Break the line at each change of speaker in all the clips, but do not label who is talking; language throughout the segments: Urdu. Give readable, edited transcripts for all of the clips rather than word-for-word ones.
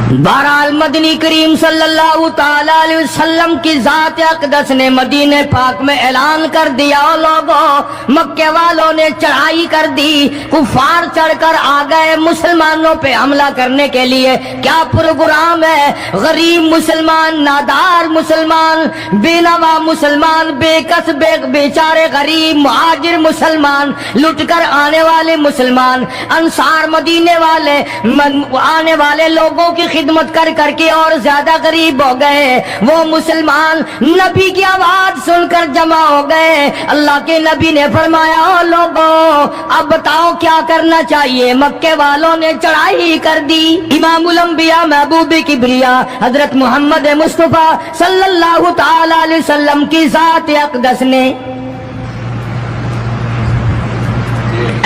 بہرحال مدنی کریم صلی اللہ تعالی علیہ وسلم کی ذات اقدس نے مدینہ پاک میں اعلان کر دیا، لوگوں مکے والوں نے چڑھائی کر دی، کفار چڑھ کر آ گئے مسلمانوں پہ حملہ کرنے کے لیے۔ کیا پروگرام ہے؟ غریب مسلمان، نادار مسلمان، بے نوا مسلمان، بے کس بے بیچارے غریب مہاجر مسلمان، لٹ کر آنے والے مسلمان، انصار مدینے والے آنے والے لوگوں کی خدمت کر کر کے اور زیادہ غریب ہو گئے۔ وہ مسلمان نبی کی آواز سن کر جمع ہو گئے۔ اللہ کے نبی نے فرمایا، او لوگوں اب بتاؤ کیا کرنا چاہیے؟ مکے والوں نے چڑھائی کر دی۔ امام الانبیاء محبوب کبریا حضرت محمد مصطفیٰ صلی اللہ تعالی علیہ وسلم کی ذات اقدس نے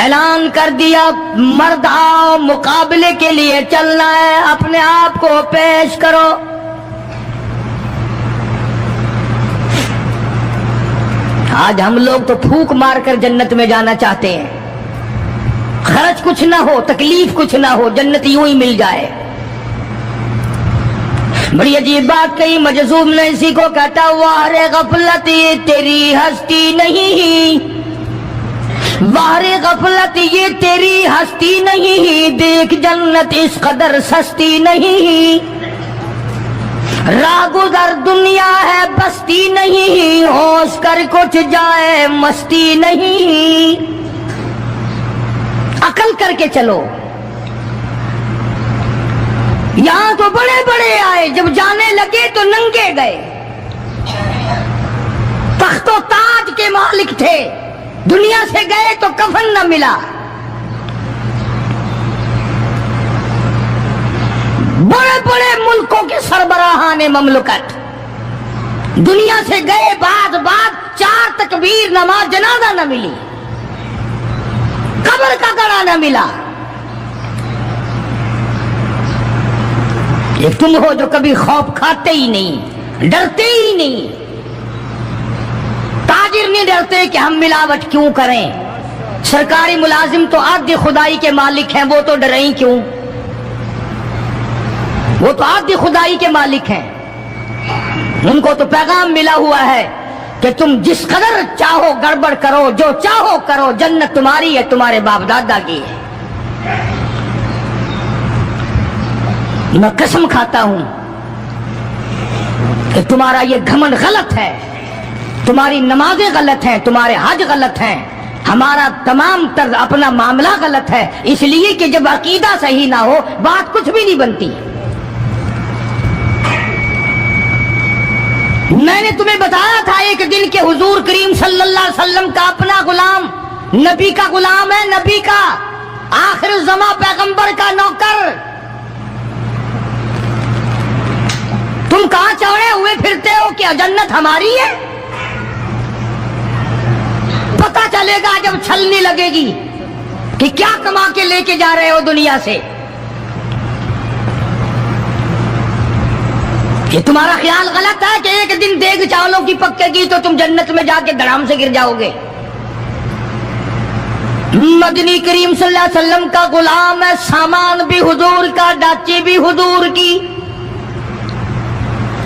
اعلان کر دیا، مرد آؤ، مقابلے کے لیے چلنا ہے، اپنے آپ کو پیش کرو۔ آج ہم لوگ تو پھونک مار کر جنت میں جانا چاہتے ہیں، خرچ کچھ نہ ہو، تکلیف کچھ نہ ہو، جنت یوں ہی مل جائے۔ بڑی عجیب بات کہی مجذوب نے اسی کو کہتا، واہ غفلت یہ تیری ہستی نہیں، واہ غفلت یہ تیری ہستی نہیں، دیکھ جنت اس قدر سستی نہیں، راہ گزر دنیا ہے بستی نہیں، ہوش کر کچھ جائے مستی نہیں۔ عقل کر کے چلو، یہاں تو بڑے بڑے آئے، جب جانے لگے تو ننگے گئے، تخت و تاج کے مالک تھے، دنیا سے گئے تو کفن نہ ملا۔ بڑے بڑے ملکوں کے سربراہان مملکت دنیا سے گئے، بعد 4 تکبیر نماز جنازہ نہ ملی، قبر کا گڑا نہ ملا۔ یہ تم ہو جو کبھی خوف کھاتے ہی نہیں، ڈرتے ہی نہیں۔ تاجر نہیں ڈرتے کہ ہم ملاوٹ کیوں کریں، سرکاری ملازم تو آدھی خدائی کے مالک ہیں، وہ تو ڈریں کیوں؟ وہ تو آدھی خدائی کے مالک ہیں، ان کو تو پیغام ملا ہوا ہے کہ تم جس قدر چاہو گڑبڑ کرو، جو چاہو کرو، جنت تمہاری ہے، تمہارے باپ دادا کی ہے۔ میں قسم کھاتا ہوں کہ تمہارا یہ گھمنڈ غلط ہے، تمہاری نمازیں غلط ہیں، تمہارے حج غلط ہیں، ہمارا تمام طرز اپنا معاملہ غلط ہے، اس لیے کہ جب عقیدہ صحیح نہ ہو بات کچھ بھی نہیں بنتی۔ میں نے تمہیں بتایا تھا ایک دن کہ حضور کریم صلی اللہ علیہ وسلم کا اپنا غلام نبی کا غلام ہے، نبی کا آخر الزماں پیغمبر کا نوکر۔ تم کہاں چڑھے ہوئے پھرتے ہو کہ جنت ہماری ہے؟ پتہ چلے گا جب چھلنے لگے گی کہ کیا کما کے لے کے جا رہے ہو دنیا سے۔ کہ تمہارا خیال غلط ہے کہ ایک دن دیگ چاولوں کی پکے گی تو تم جنت میں جا کے دھڑام سے گر جاؤ گے۔ مدنی کریم صلی اللہ علیہ وسلم کا غلام ہے، سامان بھی حضور کا، ڈاچی بھی حضور کی۔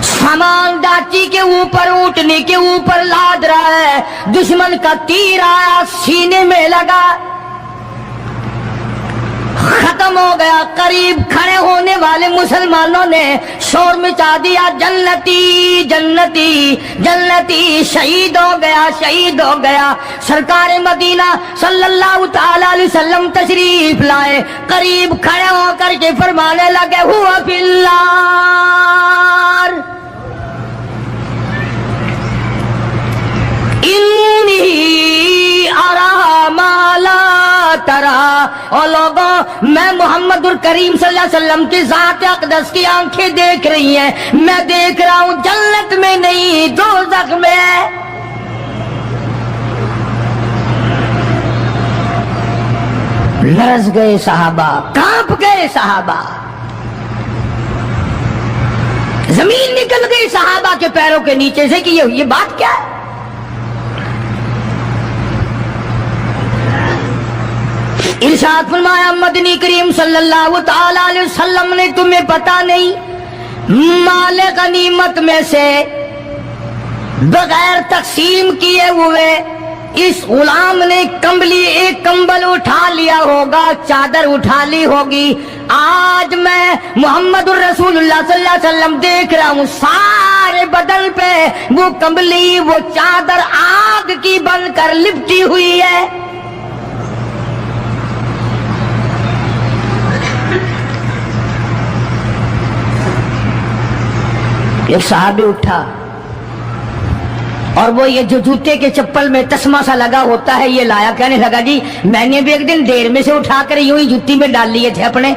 سامان ڈاچی کے اوپر، اونٹنی کے اوپر لاد رہا ہے، دشمن کا تیر آیا، سینے میں لگا، ختم ہو گیا۔ قریب کھڑے ہونے والے مسلمانوں نے شور مچا دیا، جنتی جنتی جنتی، شہید ہو گیا، شہید ہو گیا۔ سرکار مدینہ صلی اللہ تعالی علیہ وسلم تشریف لائے، قریب کھڑے ہو کر کے فرمانے لگے، ہوا فی النار انی ارا ما لا ترا۔ اور لوگوں، میں محمد الکریم صلی اللہ علیہ وسلم کی ذات اقدس کی آنکھیں دیکھ رہی ہیں، میں دیکھ رہا ہوں جنت میں نہیں، دوزخ میں ہے۔ لرز گئے صحابہ، کانپ گئے صحابہ، زمین نکل گئی صحابہ کے پیروں کے نیچے سے کہ یہ بات کیا ہے؟ ارشاد فرمایا مدنی کریم صلی اللہ تعالی علیہ وسلم نے تمہیں پتا نہیں مال غنیمت میں سے بغیر تقسیم کیے ہوئے اس غلام نے کمبلی ایک کمبل اٹھا لیا ہوگا، چادر اٹھا لی ہوگی. آج میں محمد الرسول اللہ صلی اللہ علیہ وسلم دیکھ رہا ہوں سارے بدن پہ وہ کمبلی وہ چادر آگ کی بن کر لپٹی ہوئی ہے. ایک صحابی اٹھا اور وہ یہ جو جوتے کے چپل میں تسمہ سا لگا ہوتا ہے یہ لایا. کہنے لگا جی میں نے بھی ایک دن دیر میں سے اٹھا کر یوں ہی جوتی میں ڈال لیے تھے اپنے،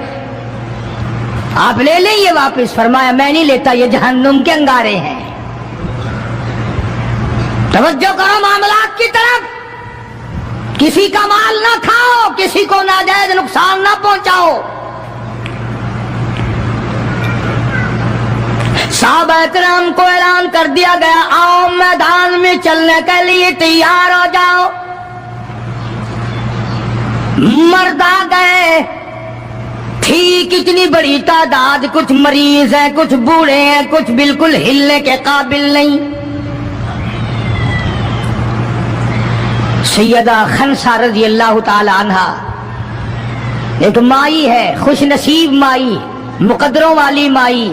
آپ لے لیں یہ واپس. فرمایا میں نہیں لیتا، یہ جہنم کے انگارے ہیں. توجہ کرو معاملات کی طرف، کسی کا مال نہ کھاؤ، کسی کو ناجائز نقصان نہ پہنچاؤ. صحابہ کرام کو اعلان کر دیا گیا آؤ میدان میں چلنے کے لیے تیار ہو جاؤ. مرد آ گئے، تھی کتنی بڑی تعداد، کچھ مریض ہیں، کچھ بوڑھے ہیں، کچھ بالکل ہلنے کے قابل نہیں. سیدہ خنسا رضی اللہ تعالی عنہا ایک مائی ہے، خوش نصیب مائی، مقدروں والی مائی.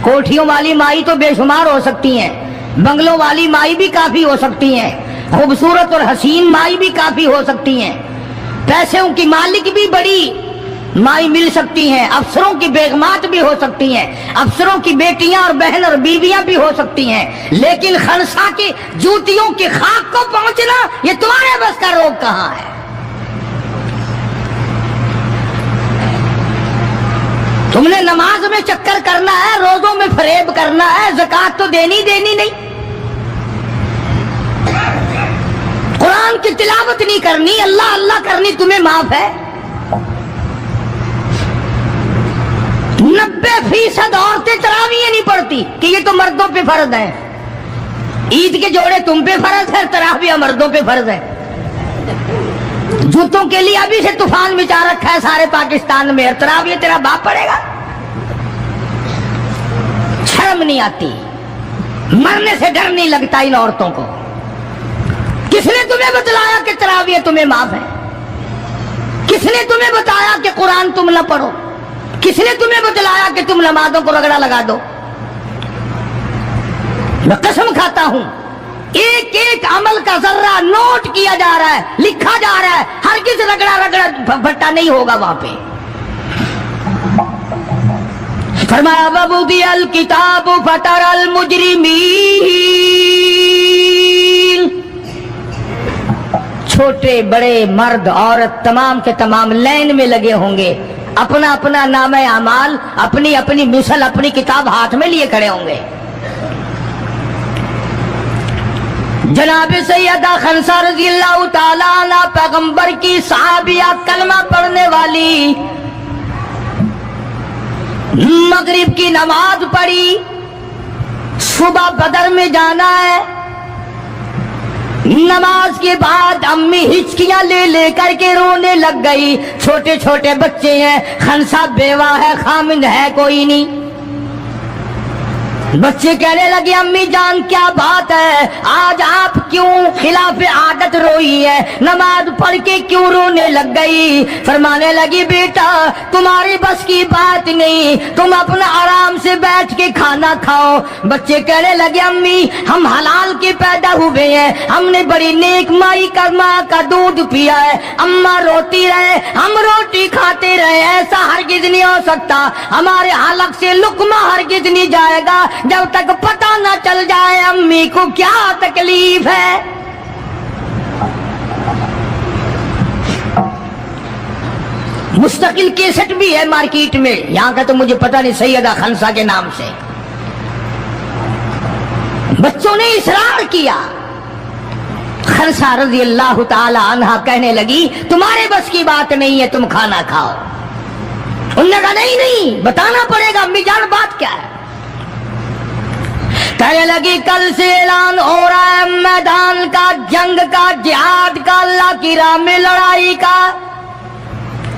کوٹھیوں والی مائی تو بے شمار ہو سکتی ہیں، بنگلوں والی مائی بھی کافی ہو سکتی ہیں، خوبصورت اور حسین مائی بھی کافی ہو سکتی ہیں، پیسوں کی مالک بھی بڑی مائی مل سکتی ہیں، افسروں کی بیگمات بھی ہو سکتی ہیں، افسروں کی بیٹیاں اور بہن اور بیویاں بھی ہو سکتی ہیں. لیکن خنسا کی جوتیوں کی خاک کو پہنچنا یہ تمہارے بس کا روگ کہاں ہے؟ تم نے نماز میں چکر کرنا ہے، روزوں میں فریب کرنا ہے، زکات تو دینی نہیں، قرآن کی تلاوت نہیں کرنی، اللہ اللہ کرنی تمہیں معاف ہے. 90% عورتیں تراویح نہیں پڑھتی کہ یہ تو مردوں پہ فرض ہے. عید کے جوڑے تم پہ فرض ہے، تراویح مردوں پہ فرض ہے. جوتوں کے لیے ابھی سے طوفان مچا رکھا ہے سارے پاکستان میں، تراویح تیرا باپ پڑے گا. شرم نہیں آتی، مرنے سے ڈر نہیں لگتا ان عورتوں کو. کس نے تمہیں بتلایا کہ تراویح تمہیں معاف ہے؟ کس نے تمہیں بتایا کہ قرآن تم نہ پڑھو؟ کس نے تمہیں بتلایا کہ تم نمازوں کو رگڑا لگا دو؟ میں قسم کھاتا ہوں ایک ایک عمل کا ذرہ نوٹ کیا جا رہا ہے، لکھا جا رہا ہے، ہرگز رگڑا بھٹا نہیں ہوگا وہاں پہ. فرمایا وَوُضِعَ الْكِتَابُ فَتَرَى الْمُجْرِمِينَ، چھوٹے بڑے مرد عورت تمام کے تمام لائن میں لگے ہوں گے، اپنا اپنا نامہ اعمال، اپنی اپنی مثل، اپنی کتاب ہاتھ میں لیے کھڑے ہوں گے. جناب سیدہ خنسا رضی اللہ تعالیٰ عنہ پیغمبر کی صحابیہ، کلمہ پڑھنے والی، مغرب کی نماز پڑھی، صبح بدر میں جانا ہے. نماز کے بعد امی ہچکیاں لے لے کر کے رونے لگ گئی. چھوٹے چھوٹے بچے ہیں، خنسا بیوہ ہے، خامند ہے کوئی نہیں. بچے کہنے لگے امی جان کیا بات ہے، آج آپ کیوں خلاف عادت روئی ہے، نماز پڑھ کے کیوں رونے لگ گئی؟ فرمانے لگی بیٹا تمہاری بس کی بات نہیں، تم اپنا آرام سے بیٹھ کے کھانا کھاؤ. بچے کہنے لگے امی ہم حلال کے پیدا ہوئے ہیں، ہم نے بڑی نیک مائی کا ماں کا دودھ پیا ہے، اماں روتی رہے ہم روٹی کھاتے رہے، ایسا ہرگز نہیں ہو سکتا، ہمارے حلق سے لقمہ ہرگز نہیں جائے گا جب تک پتہ نہ چل جائے امی کو کیا تکلیف ہے. مستقل کیسٹ بھی ہے مارکیٹ میں، یہاں کا تو مجھے پتہ نہیں، سیدہ خنسا کے نام سے. بچوں نے اصرار کیا. خنسا رضی اللہ تعالی عنہا کہنے لگی تمہارے بس کی بات نہیں ہے، تم کھانا کھاؤ. انہوں نے کہا نہیں بتانا پڑے گا امی جان بات کیا ہے. کہنے لگی کل سے اعلان ہو رہا ہے میدان کا، جنگ کا، جہاد کا، اللہ کی راہ میں لڑائی کا.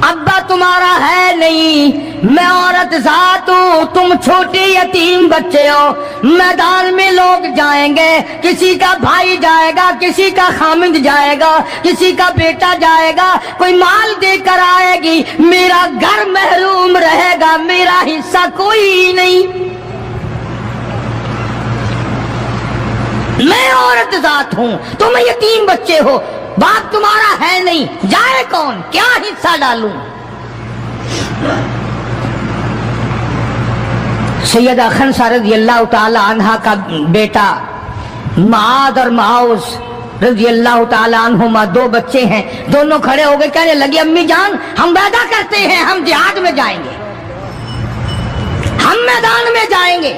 ابا تمہارا ہے نہیں، میں عورت ذات ہوں، تم چھوٹے یتیم بچے ہو، میدان میں لوگ جائیں گے، کسی کا بھائی جائے گا، کسی کا خامد جائے گا، کسی کا بیٹا جائے گا، کوئی مال دے کر آئے گی، میرا گھر محروم رہے گا، میرا حصہ کوئی نہیں۔ میں عورت ذات ہوں، تم یتیم بچے ہو، باپ تمہارا ہے نہیں، جائے کون، کیا حصہ ڈالوں؟ سیدہ خنسہ رضی اللہ تعالی عنہا کا بیٹا معاذ اور معاوذ رضی اللہ تعالی عنہما دو بچے ہیں، دونوں کھڑے ہو گئے کہنے لگے امی جان ہم وعدہ کرتے ہیں ہم جہاد میں جائیں گے، ہم میدان میں جائیں گے،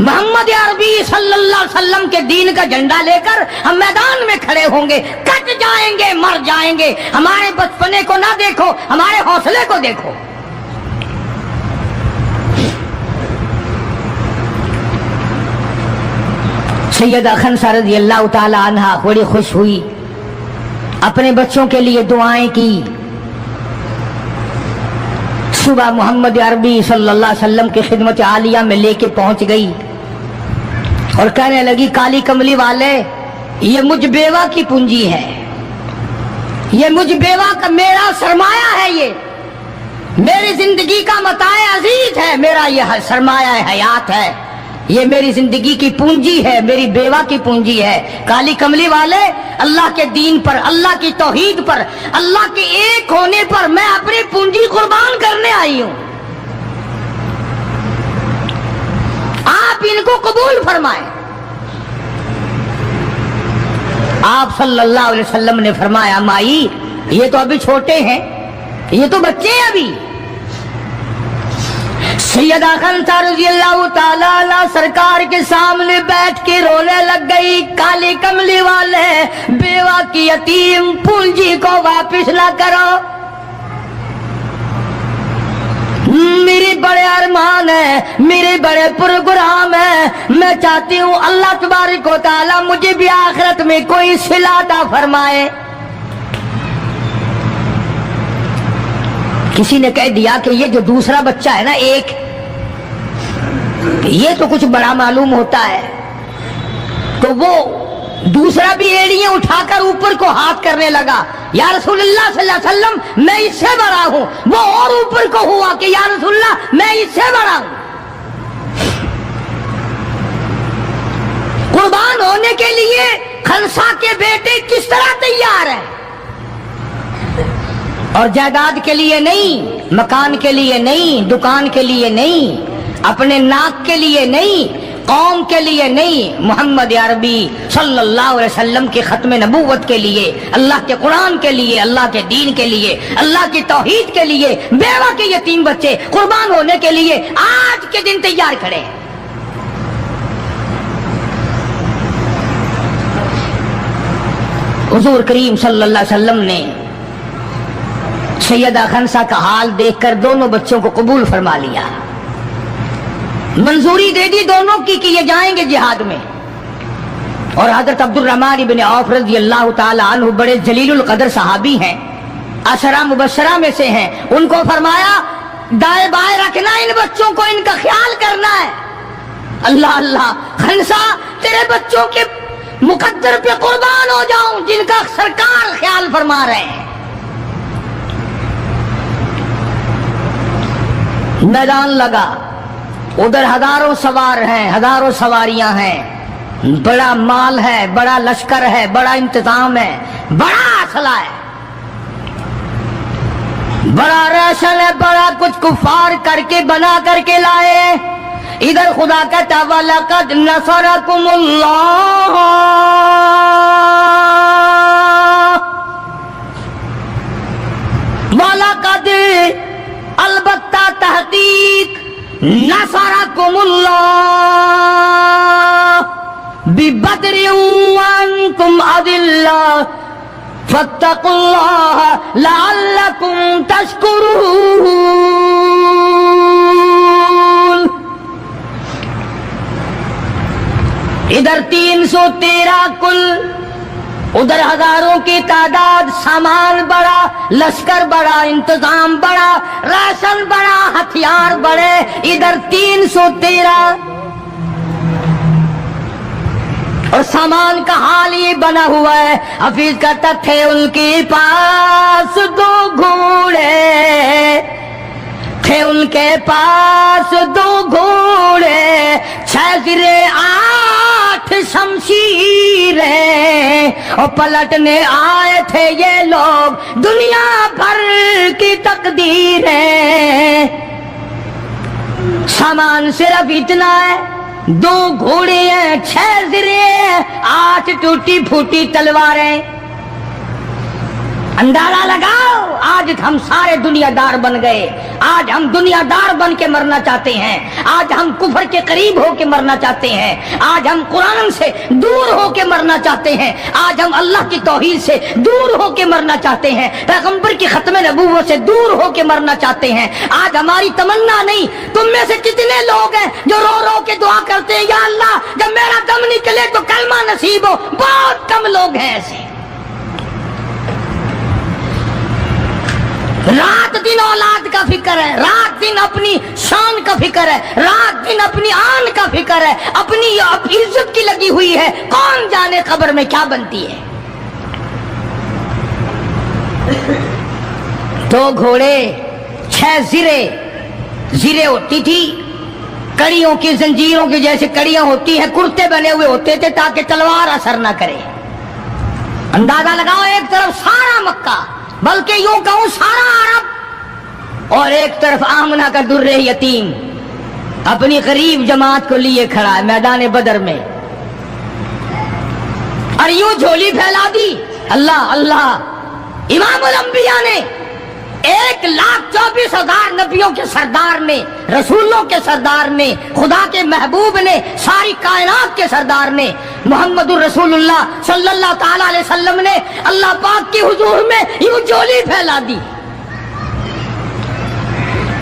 محمد عربی صلی اللہ علیہ وسلم کے دین کا جھنڈا لے کر ہم میدان میں کھڑے ہوں گے، کٹ جائیں گے، مر جائیں گے، ہمارے بچپنے کو نہ دیکھو، ہمارے حوصلے کو دیکھو۔ سیدہ خنسہ رضی اللہ تعالی عنہا بڑی خوش ہوئی، اپنے بچوں کے لیے دعائیں کی۔ صبح محمد عربی صلی اللہ علیہ وسلم کی خدمت عالیہ میں لے کے پہنچ گئی اور کہنے لگی کالی کملی والے یہ مجھ بیوہ کی پونجی ہے، یہ مجھ بیوہ کا میرا سرمایہ ہے، یہ میری زندگی کا متاع عزیز ہے، میرا یہ سرمایہ حیات ہے، یہ میری زندگی کی پونجی ہے، میری بیوہ کی پونجی ہے۔ کالی کملی والے اللہ کے دین پر، اللہ کی توحید پر، اللہ کے ایک ہونے پر میں اپنی پونجی قربان کرنے آئی ہوں، آپ ان کو قبول فرمائیں۔ آپ صلی اللہ علیہ وسلم نے فرمایا مائی یہ تو ابھی چھوٹے ہیں، یہ تو بچے ہیں ابھی۔ سیدہ خنسہ رضی اللہ تعالیٰ عنہ سرکار کے سامنے بیٹھ کے رونے لگ گئی، کالی کملی والے بیوہ کی یتیم پونجی کو واپس نہ کرو، میرے بڑے ارمان ہیں، میرے بڑے پروگرام ہیں، میں چاہتی ہوں اللہ تبارک و تعالیٰ مجھے بھی آخرت میں کوئی صلہ عطا فرمائے۔ کسی نے کہہ دیا کہ یہ جو دوسرا بچہ ہے نا ایک، یہ تو کچھ بڑا معلوم ہوتا ہے، تو وہ دوسرا بھی ایڑیاں اٹھا کر اوپر کو ہاتھ کرنے لگا، یا رسول اللہ صلی اللہ علیہ وسلم میں اس سے بڑا ہوں، وہ اور اوپر کو ہوا کہ یا رسول اللہ میں اس سے بڑا ہوں۔ قربان ہونے کے لیے خنسہ کے بیٹے کس طرح تیار ہیں، اور جائیداد کے لیے نہیں، مکان کے لیے نہیں، دکان کے لیے نہیں، اپنے ناک کے لیے نہیں، قوم کے لیے نہیں، محمد عربی صلی اللہ علیہ وسلم کے ختم نبوت کے لیے، اللہ کے قرآن کے لیے، اللہ کے دین کے لیے، اللہ کی توحید کے لیے، بیوہ کے یتیم بچے قربان ہونے کے لیے آج کے دن تیار کھڑے۔ حضور کریم صلی اللہ علیہ وسلم نے سیدہ خنسہ کا حال دیکھ کر دونوں بچوں کو قبول فرما لیا، منظوری دے دی دونوں کی کہ یہ جائیں گے جہاد میں۔ اور حضرت عبد الرحمن بن عوف رضی اللہ تعالی عنہ بڑے جلیل القدر صحابی ہیں، عشرہ مبشرہ میں سے ہیں، ان کو فرمایا دائیں بائیں رکھنا ان بچوں کو، ان کا خیال کرنا ہے۔ اللہ اللہ خنسہ تیرے بچوں کے مقدر پہ قربان ہو جاؤں جن کا سرکار خیال فرما رہے ہیں۔ میدان لگا، ادھر ہزاروں سوار ہیں، ہزاروں سواریاں ہیں، بڑا مال ہے، بڑا لشکر ہے، بڑا انتظام ہے، بڑا اسلحہ ہے، بڑا ریشن ہے، بڑا کچھ کفار کر کے بنا کر کے لائے۔ ادھر خدا کہتا وَلَقَدْ نَصَرَكُمُ اللَّهُ، وَلَقَدْ البتہ تحقیق نصرکم اللہ ببدر وانتم اذلہ فاتقوا اللہ لعلکم تشکرون۔ ادھر 313 کل ادھر ہزاروں کی تعداد، سامان بڑا، لشکر بڑا، انتظام بڑا، راشن بڑا، ہتھیار بڑے، ادھر 313 اور سامان کا حال یہ بنا ہوا ہے۔ حفیظ کہتا تھے ان کے پاس 2 گھوڑے، تھے ان کے پاس 2 گھوڑے، 6 زرے 8 شمشیریں، اور پلٹنے آئے تھے یہ لوگ دنیا بھر کی تقدیریں۔ سامان صرف اتنا ہے، 2 گھوڑے ہیں، 6 زرے ہیں، 8 ٹوٹی پھوٹی تلواریں۔ اندازہ لگاؤ، آج ہم سارے دنیا دار بن گئے، آج ہم دنیا دار بن کے مرنا چاہتے ہیں، آج ہم کفر کے قریب ہو کے مرنا چاہتے ہیں، آج ہم قرآن سے دور ہو کے مرنا چاہتے ہیں، آج ہم اللہ کی توحید سے دور ہو کے مرنا چاہتے ہیں، پیغمبر کی ختم نبوت سے دور ہو کے مرنا چاہتے ہیں۔ آج ہماری تمنا نہیں، تم میں سے کتنے لوگ ہیں جو رو رو کے دعا کرتے ہیں یا اللہ جب میرا دم نکلے تو کلمہ نصیب ہو؟ بہت کم لوگ ہیں ایسے۔ رات دن اولاد کا فکر ہے، رات دن اپنی شان کا فکر ہے، رات دن اپنی آن کا فکر ہے، اپنی عزت کی لگی ہوئی ہے، کون جانے قبر میں کیا بنتی ہے۔ 2 گھوڑے، 6 زرے، زرے ہوتی تھی کڑیوں کی، زنجیروں کی جیسے کڑیاں ہوتی ہیں، کرتے بنے ہوئے ہوتے تھے تاکہ تلوار اثر نہ کرے۔ اندازہ لگاؤ، ایک طرف سارا مکہ، بلکہ یوں کہوں سارا عرب، اور ایک طرف آمنہ کا در یتیم اپنی غریب جماعت کو لیے کھڑا ہے میدان بدر میں، اور یوں جھولی پھیلا دی۔ اللہ اللہ، امام الانبیاء نے 1,24,000 نبیوں کے سردار نے، رسولوں کے سردار نے، خدا کے محبوب نے، ساری کائنات کے سردار نے، محمد الرسول اللہ صلی اللہ تعالی علیہ وسلم نے اللہ پاک کی حضور میں یوں جھولی پھیلا دی،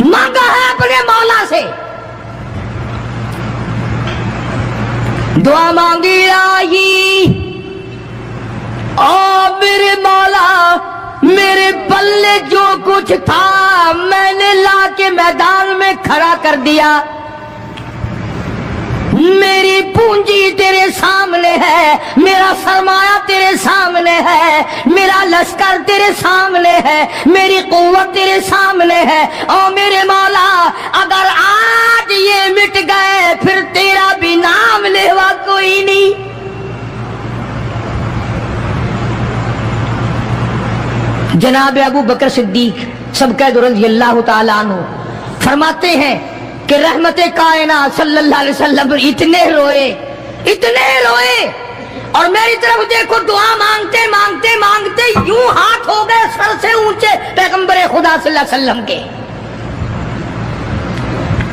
مانگا ہے اپنے مولا سے، دعا مانگی آئی، او میرے مولا میرے پلے جو کچھ تھا میں نے لا کے میدان میں کھڑا کر دیا، میری پونجی تیرے سامنے ہے، میرا سرمایہ تیرے سامنے ہے، میرا لشکر تیرے سامنے ہے، میری قوت تیرے سامنے ہے، او میرے مولا اگر آج یہ مٹ گئے پھر تیرا بھی نام لیوا کوئی نہیں۔ جناب ابو بکر صدیق سبقہ رضی اللہ تعالیٰ عنہ فرماتے ہیں کہ رحمت کائنات صلی اللہ علیہ وسلم اتنے روئے اور میری طرف دیکھو، دعا مانگتے مانگتے مانگتے یوں ہاتھ ہو گئے سر سے اونچے پیغمبر خدا صلی اللہ علیہ وسلم کے،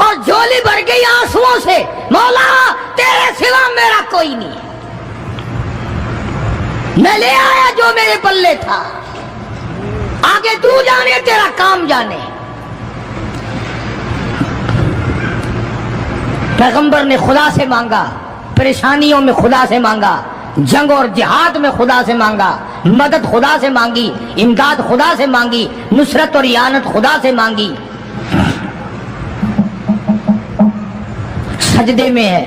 اور جھولی بھر گئی آنسوؤں سے، مولا تیرے سوا میرا کوئی نہیں، میں لے آیا جو میرے پلے تھا، آگے تو جانے تیرا کام جانے۔ پیغمبر نے خدا سے مانگا، پریشانیوں میں خدا سے مانگا، جنگ اور جہاد میں خدا سے مانگا، مدد خدا سے مانگی، امداد خدا سے مانگی، نصرت اور اعانت خدا سے مانگی۔ سجدے میں ہے،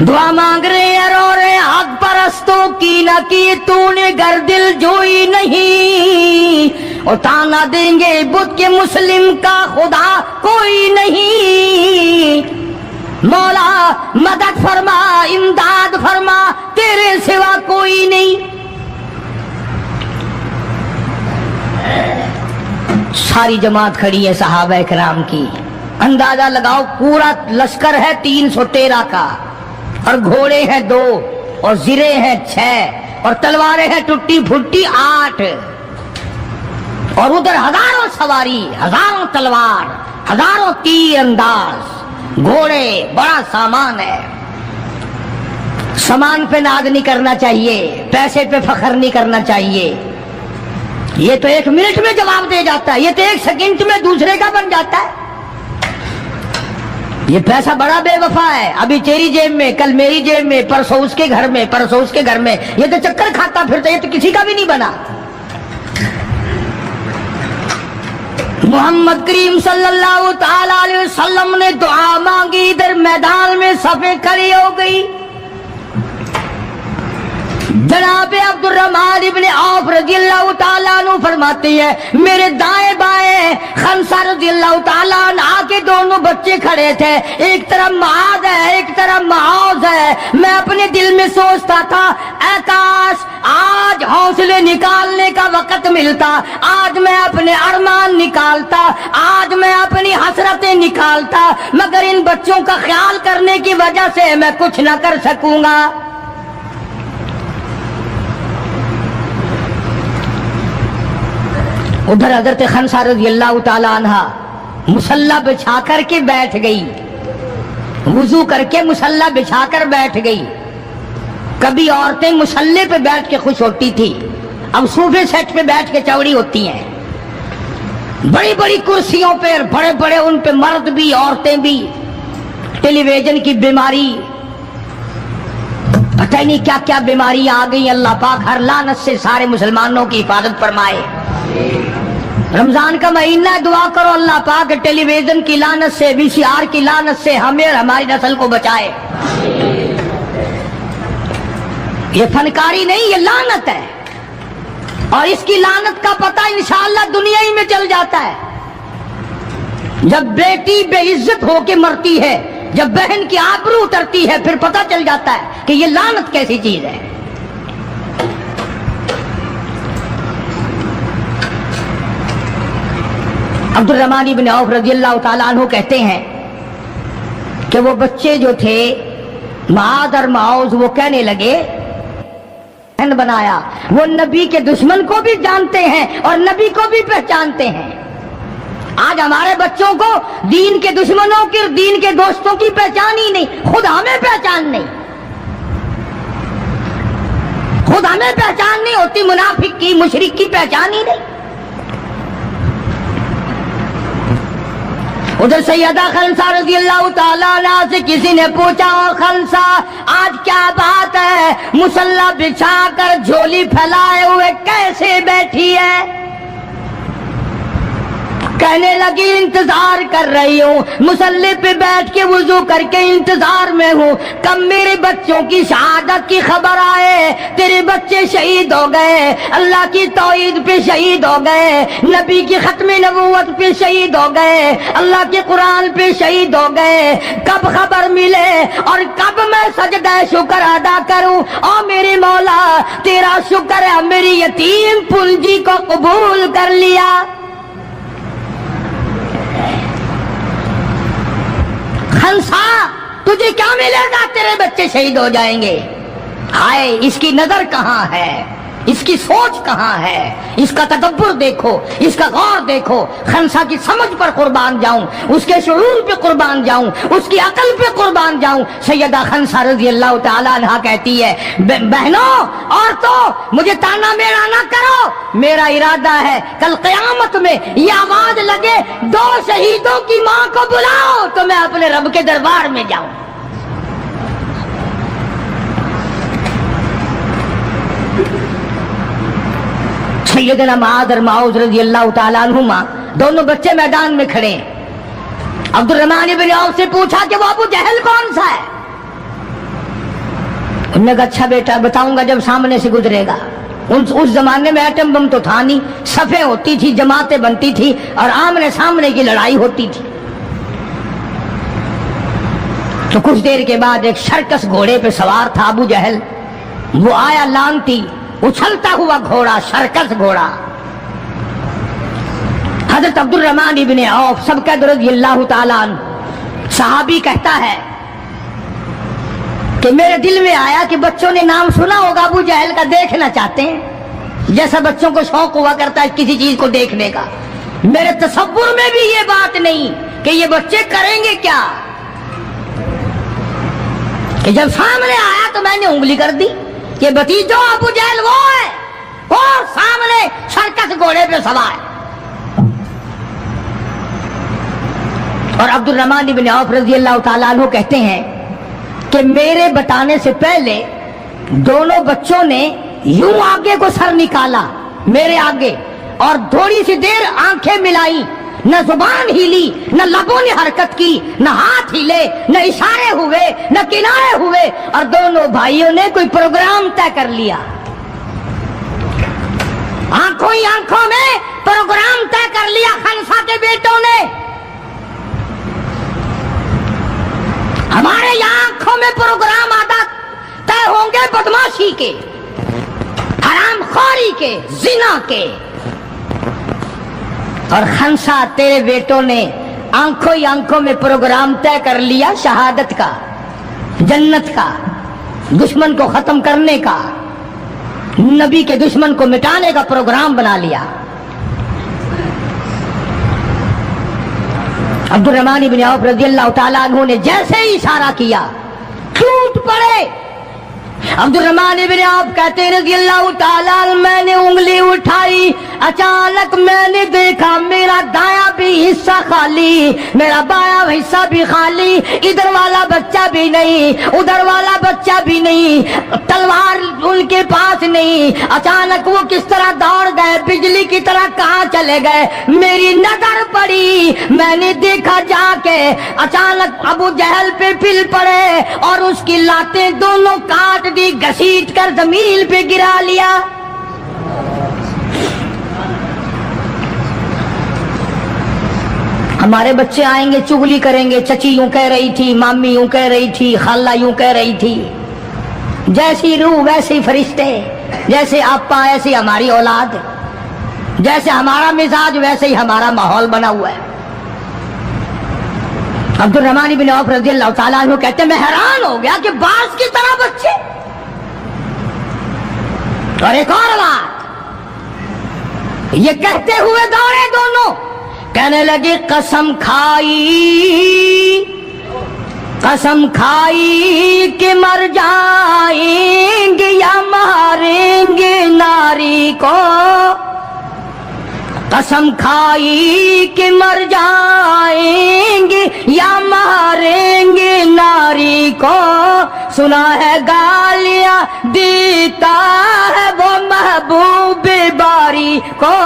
دعا مانگ رہے ہیں، رو رہے ہیں، حق پرستوں کی نہ کی تو نے گر دل جوئی نہیں، اور تانا دیں گے بت کے مسلم کا خدا کوئی نہیں، مولا مدد فرما امداد فرما تیرے سوا کوئی نہیں۔ ساری جماعت کھڑی ہے صحابہ کرام کی، اندازہ لگاؤ پورا لشکر ہے 313 کا، اور گھوڑے ہیں 2 اور زرے ہیں 6 اور تلواریں ہیں ٹوٹی پھوٹی 8، اور ادھر ہزاروں سواری، ہزاروں تلوار، ہزاروں تیر انداز، گھوڑے، بڑا سامان ہے۔ سامان پہ ناز نہیں کرنا چاہیے، پیسے پہ فخر نہیں کرنا چاہیے، یہ تو 1 منٹ میں جواب دے جاتا ہے، یہ تو 1 سیکنڈ میں دوسرے کا بن جاتا ہے۔ یہ پیسہ بڑا بے وفا ہے، ابھی تیری جیب میں، کل میری جیب میں، پرسوں اس کے گھر میں، پرسوں اس کے گھر میں، یہ تو چکر کھاتا پھرتا، یہ تو کسی کا بھی نہیں بنا۔ محمد کریم صلی اللہ تعالی علیہ وسلم نے دعا مانگی، ادھر میدان میں صفیں کھڑی ہو گئی۔ جناب عبد الرحمن ابن عوف رضی اللہ تعالیٰ عنہ فرماتے ہیں میرے دائیں بائیں خنسا رضی اللہ تعالیٰ عنہ کے دونوں بچے کھڑے تھے، ایک طرف معاذ ہے ایک طرف معاذ ہے۔ میں اپنے دل میں سوچتا تھا اے کاش آج حوصلے نکالنے کا وقت ملتا، آج میں اپنے ارمان نکالتا، آج میں اپنی حسرتیں نکالتا، مگر ان بچوں کا خیال کرنے کی وجہ سے میں کچھ نہ کر سکوں گا۔ ادھر حضرت خنسا رضی اللہ تعالی عنہ مصلی بچھا کر کے بیٹھ گئی، وضو کر کے مصلی بچھا کر بیٹھ گئی۔ کبھی عورتیں مصلی پہ بیٹھ کے خوش ہوتی تھی، اب صوفے سیٹ پہ بیٹھ کے چوڑی ہوتی ہیں، بڑی بڑی کرسیوں پہ، بڑے بڑے ان پہ مرد بھی عورتیں بھی، ٹیلی ویژن کی بیماری، پتہ ہی نہیں کیا کیا بیماریاں آ گئی۔ اللہ پاک ہر لعنت سے سارے مسلمانوں کی حفاظت فرمائے۔ رمضان کا مہینہ ہے، دعا کرو اللہ پاک ٹیلی ویژن کی لعنت سے، وی سی آر کی لعنت سے ہمیں اور ہماری نسل کو بچائے۔ یہ فنکاری نہیں، یہ لعنت ہے، اور اس کی لعنت کا پتہ انشاءاللہ دنیا ہی میں چل جاتا ہے۔ جب بیٹی بے عزت ہو کے مرتی ہے، جب بہن کی آبرو اترتی ہے، پھر پتہ چل جاتا ہے کہ یہ لعنت کیسی چیز ہے۔ عبد الرحمن بن عوف رضی اللہ تعالیٰ عنہ کہتے ہیں کہ وہ بچے جو تھے معاذ اور معوذ، وہ کہنے لگے بنایا، وہ نبی کے دشمن کو بھی جانتے ہیں اور نبی کو بھی پہچانتے ہیں۔ آج ہمارے بچوں کو دین کے دشمنوں کی، دین کے دوستوں کی پہچان ہی نہیں، خود ہمیں پہچان نہیں، خود ہمیں پہچان نہیں ہوتی، منافق کی مشرک کی پہچان ہی نہیں۔ ادھر سیدہ خنسا رضی اللہ تعالیٰ عنہ سے کسی نے پوچھا خنسا آج کیا بات ہے، مصلی بچھا کر جھولی پھیلائے ہوئے کیسے بیٹھی ہے؟ کہنے لگی انتظار کر رہی ہوں، مصلی پہ بیٹھ کے وضو کر کے انتظار میں ہوں، کب میرے بچوں کی شہادت کی خبر آئے، تیرے بچے شہید ہو گئے، اللہ کی توحید پہ شہید ہو گئے، نبی کی ختم نبوت پہ شہید ہو گئے، اللہ کے قرآن پہ شہید ہو گئے، کب خبر ملے اور کب میں سجدہ شکر ادا کروں۔ او میرے مولا تیرا شکر ہے میری یتیم پنجی کو قبول کر لیا۔ خنسا تجھے کیا ملے گا، تیرے بچے شہید ہو جائیں گے۔ ہائے اس کی نظر کہاں ہے، اس کی سوچ کہاں ہے، اس کا تدبر دیکھو، اس کا غور دیکھو۔ خنسا کی سمجھ پر قربان جاؤں، اس کے شعور پہ قربان جاؤں، اس کی عقل پہ قربان جاؤں۔ سیدہ خنسا رضی اللہ تعالیٰ عنہ کہتی ہے بہنوں عورتوں مجھے تانا میرا نہ کرو، میرا ارادہ ہے کل قیامت میں یہ آواز لگے 2 شہیدوں کی ماں کو بلاؤ تو میں اپنے رب کے دربار میں جاؤں۔ سیدنا معاذ اور معوذ رضی اللہ تعالیٰ عنہما دونوں بچے میدان میں کھڑے ہیں۔ عبد الرحمن بن عوف سے پوچھا کہ وہ ابو جہل کون سا ہے؟ انہوں نے کہا اچھا بیٹا بتاؤں گا جب سامنے سے گزرے گا۔ اس زمانے میں ایٹم بم تو تھا نہیں، صفیں ہوتی تھی، جماعتیں بنتی تھی اور آمنے سامنے کی لڑائی ہوتی تھی۔ تو کچھ دیر کے بعد ایک شرکس گھوڑے پہ سوار تھا ابو جہل، وہ آیا لانتی اچھلتا ہوا گھوڑا، شرکس گھوڑا۔ حضرت عبد الرحمن بن عوف سب کا رضی اللہ تعالیٰ عنہ صحابی کہتا ہے کہ میرے دل میں آیا کہ بچوں نے نام سنا ہوگا ابو جہل کا، دیکھنا چاہتے ہیں، جیسا بچوں کو شوق ہوا کرتا ہے کسی چیز کو دیکھنے کا۔ میرے تصور میں بھی یہ بات نہیں کہ یہ بچے کریں گے کیا، کہ جب سامنے آیا تو میں نے انگلی کر دی کہ بھتیجو ابو جہل وہ ہے، اور سامنے شرکس گھوڑے پہ سوار۔ اور عبد الرحمن بن عوف رضی اللہ تعالیٰ عنہ کہتے ہیں کہ میرے بتانے سے پہلے دونوں بچوں نے یوں آگے کو سر نکالا میرے آگے اور تھوڑی سی دیر آنکھیں ملائی، نہ زبان ہلی، نہ لبوں نے حرکت کی، نہ ہاتھ ہلے، نہ اشارے ہوئے، نہ کنارے ہوئے، اور دونوں بھائیوں نے کوئی پروگرام طے کر لیا۔ آنکھوں ہی آنکھوں میں پروگرام طے کر لیا خنسا کے بیٹوں نے۔ ہمارے یہاں آنکھوں میں پروگرام عادت طے ہوں گے بدماشی کے، حرام خوری کے، زنا کے، اور خنسا تیرے بیٹوں نے آنکھوں ہی آنکھوں میں پروگرام طے کر لیا شہادت کا، جنت کا، دشمن کو ختم کرنے کا، نبی کے دشمن کو مٹانے کا پروگرام بنا لیا۔ عبد الرحمن بن عوف رضی اللہ تعالیٰ عنہ نے جیسے ہی اشارہ کیا ٹوٹ پڑے۔ عبد الرحمن بن عوف کہتے ہیں رضی اللہ تعالیٰ عنہ میں نے انگلی اٹھائی، اچانک میں نے دیکھا میرا دایاں بھی حصہ خالی، میرا بایاں حصہ بھی خالی، ادھر والا بچہ بھی نہیں، ادھر والا بچہ بھی نہیں، تلوار ان کے پاس نہیں۔ اچانک وہ کس طرح دوڑ گئے، بجلی کی طرح کہاں چلے گئے، میری نظر پڑی، میں نے دیکھا جا کے اچانک ابو جہل پہ پل پڑے اور اس کی لاتیں دونوں کاٹ دی، گھسیٹ کر زمین پہ گرا لیا۔ ہمارے بچے آئیں گے چغلی کریں گے، چچی یوں کہہ رہی تھی، مامی یوں کہہ رہی تھی، خالہ یوں کہہ رہی تھی، جیسی روح ویسے فرشتے، جیسے آپا ایسی ہماری اولاد، جیسے ہمارا مزاج ویسے ہی ہمارا ماحول بنا ہوا ہے۔ عبد الرحمن بن عوف رضی اللہ تعالیٰ عنہ کہتے ہیں میں حیران ہو گیا کہ باز کی طرح بچے۔ اور ایک اور بات، یہ کہتے ہوئے دوڑے دونوں، کہنے لگے قسم کھائی کہ مر جائیں گے یا ماریں گے ناری کو، قسم کھائی کہ مر جائیں گے یا ماریں گے ناری کو، سنا ہے گالیاں دیتا ہے وہ محبوب باری کو،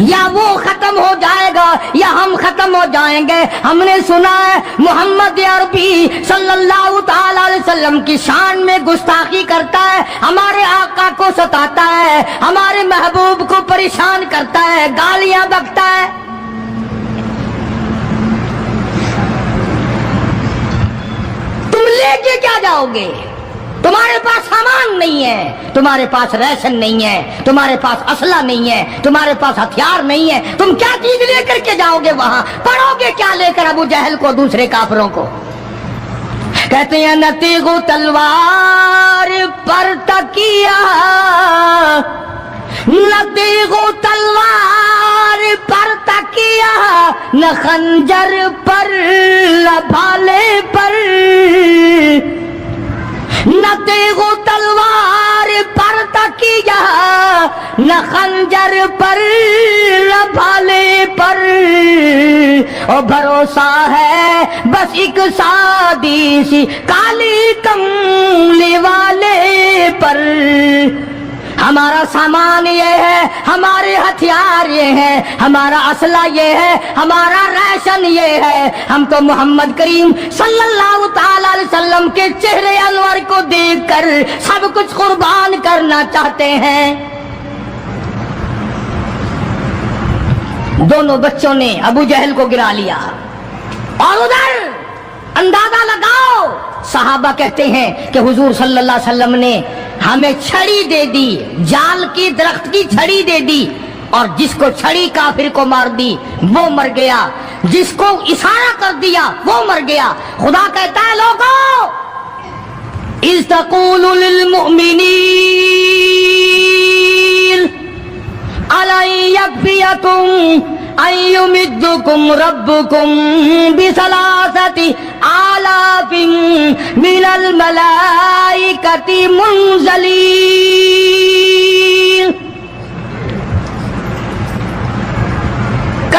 یا وہ ختم ہو جائے گا یا ہم ختم ہو جائیں گے۔ ہم نے سنا ہے محمد عربی صلی اللہ تعالی علیہ وسلم کی شان میں گستاخی کرتا ہے، ہمارے آقا کو ستاتا ہے، ہمارے محبوب کو پریشان کرتا ہے، گالیاں بکتا ہے۔ تم لے کے کیا جاؤ گے؟ تمہارے پاس سامان نہیں ہے، تمہارے پاس ریشن نہیں ہے، تمہارے پاس اسلحہ نہیں ہے، تمہارے پاس ہتھیار نہیں ہے، تم کیا چیز لے کر کے جاؤ گے وہاں؟ پڑھو گے کیا لے کر ابو جہل کو، دوسرے کافروں کو؟ کہتے ہیں نہ تیغ و تلوار پر تکیہ، نہ تیغ و تلوار پر تکیہ، نہ خنجر پر نہ بھالے پر، نہ تیغ و تلوار پر تکیہ، نہ خنجر پر نہ بھالے پر، اور بھروسہ ہے بس ایک سادی سی کالی کملی والے پر۔ ہمارا سامان یہ ہے، ہمارے ہتھیار یہ ہے، ہمارا اسلحہ یہ ہے، ہمارا ریشن یہ ہے، ہم تو محمد کریم صلی اللہ تعالی علیہ وسلم کے چہرے انور کو دیکھ کر سب کچھ قربان کرنا چاہتے ہیں۔ دونوں بچوں نے ابو جہل کو گرا لیا، اور ادھر اندازہ لگاؤ، صحابہ کہتے ہیں کہ حضور صلی اللہ علیہ وسلم نے ہمیں چھڑی دے دی، جال کی درخت کی چھڑی دے دی، اور جس کو چھڑی کافر کو مار دی وہ مر گیا، جس کو اشارہ کر دیا وہ مر گیا۔ خدا کہتا ہے لوگوں، اذ تقول للمؤمنین أَلَنْ يَكْفِيَكُمْ أَنْ يُمِدَّكُمْ رَبُّكُمْ بِثَلَاثَةِ آلَافٍ مِنَ الْمَلَائِكَةِ مُنْزَلِينَ۔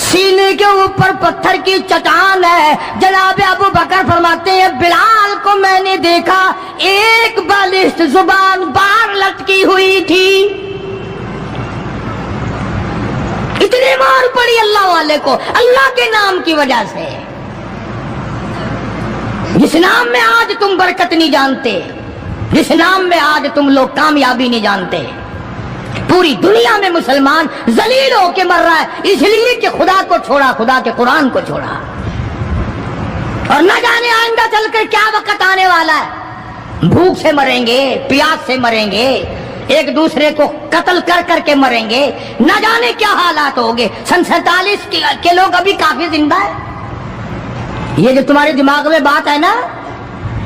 سینے کے اوپر پتھر کی چٹان ہے. جناب ابو بکر فرماتے ہیں بلال کو میں نے دیکھا ایک بالشت زبان باہر لٹکی ہوئی تھی. اتنی مار پڑی اللہ والے کو اللہ کے نام کی وجہ سے. جس نام میں آج تم برکت نہیں جانتے, جس نام میں آج تم لوگ کامیابی نہیں جانتے, پوری دنیا میں مسلمان ذلیل ہو کے مر رہا ہے اس لیے کہ خدا کو چھوڑا, خدا کے قرآن کو چھوڑا. اور نہ جانے آئندہ چل کر کیا وقت آنے والا ہے. بھوک سے مریں گے, پیاس سے مریں گے, ایک دوسرے کو قتل کر کر کے مریں گے, نہ جانے کیا حالات ہوگے. سن 47 کے لوگ ابھی کافی زندہ ہیں. یہ جو تمہارے دماغ میں بات ہے نا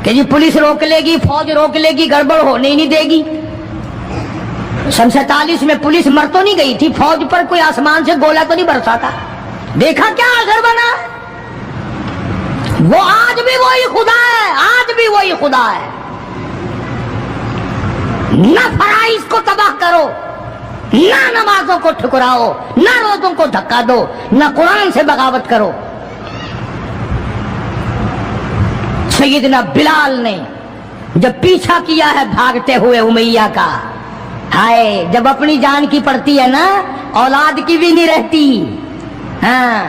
کہ جی پولیس روک لے گی, فوج روک لے گی, گڑبڑ ہونے ہی نہیں دے گی. سن 47 میں پولیس مر تو نہیں گئی تھی, فوج پر کوئی آسمان سے گولا تو نہیں برسا تھا. دیکھا کیا اثر بنا. وہ آج بھی وہی خدا ہے, آج بھی وہی خدا ہے. نہ فرائض کو تباہ کرو, نہ نمازوں کو ٹھکراؤ, نہ روزوں کو دھکا دو, نہ قرآن سے بغاوت کرو. سیدنا بلال نے جب پیچھا کیا ہے بھاگتے ہوئے امیہ کا, ہائے جب اپنی جان کی پڑتی ہے نا اولاد کی بھی نہیں رہتی. ہاں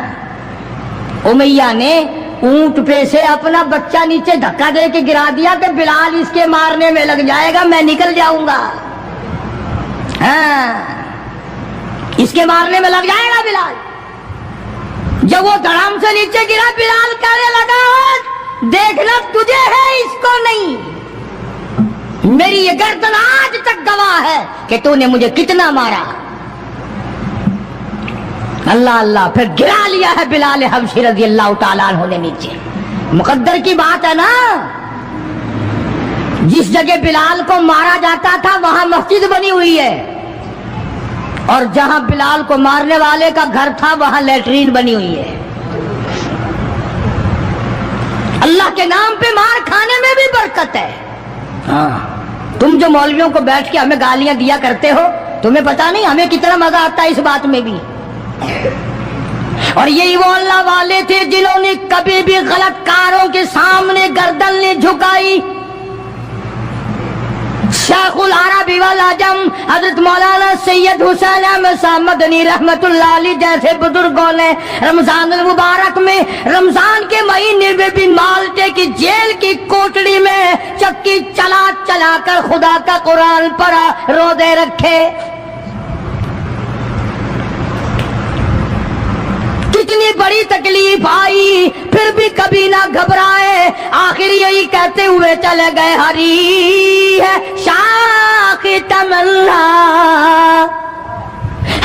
امیہ نے اونٹ پہ سے اپنا بچہ نیچے دھکا دے کے گرا دیا کہ بلال اس کے مارنے میں لگ جائے گا, میں نکل جاؤں گا. ہاں اس کے مارنے میں لگ جائے گا بلال. جب وہ دھڑام سے نیچے گرا بلال کہنے لگا دیکھنا تجھے ہے اس کو نہیں, میری یہ گردن آج تک گواہ ہے کہ تو نے مجھے کتنا مارا. اللہ اللہ, پھر گرا لیا ہے بلال حبشی رضی اللہ تعالیٰ عنہ نے نیچے. مقدر کی بات ہے نا, جس جگہ بلال کو مارا جاتا تھا وہاں مسجد بنی ہوئی ہے, اور جہاں بلال کو مارنے والے کا گھر تھا وہاں لیٹرین بنی ہوئی ہے. اللہ کے نام پہ مار کھانے میں بھی برکت ہے. ہاں تم جو مولویوں کو بیٹھ کے ہمیں گالیاں دیا کرتے ہو, تمہیں پتا نہیں ہمیں کتنا مزہ آتا ہے اس بات میں بھی. اور یہی وہ اللہ والے تھے جنہوں نے کبھی بھی غلط کاروں کے سامنے گردن نہیں جھکائی. شیخ العرب والعجم حضرت مولانا سید حسین احمد صاحب مدنی رحمت اللہ علیہ جیسے بزرگوں نے رمضان المبارک میں, رمضان کے مہینے میں بھی مالٹے کی جیل کی کوٹڑی میں چکی چلا چلا کر خدا کا قرآن پڑھا, روزے رکھے. کتنی بڑی تکلیف آئی پھر بھی کبھی نہ گھبرائے, آخر یہی کہتے ہوئے چلے گئے ہری ہے شاخ تمنا,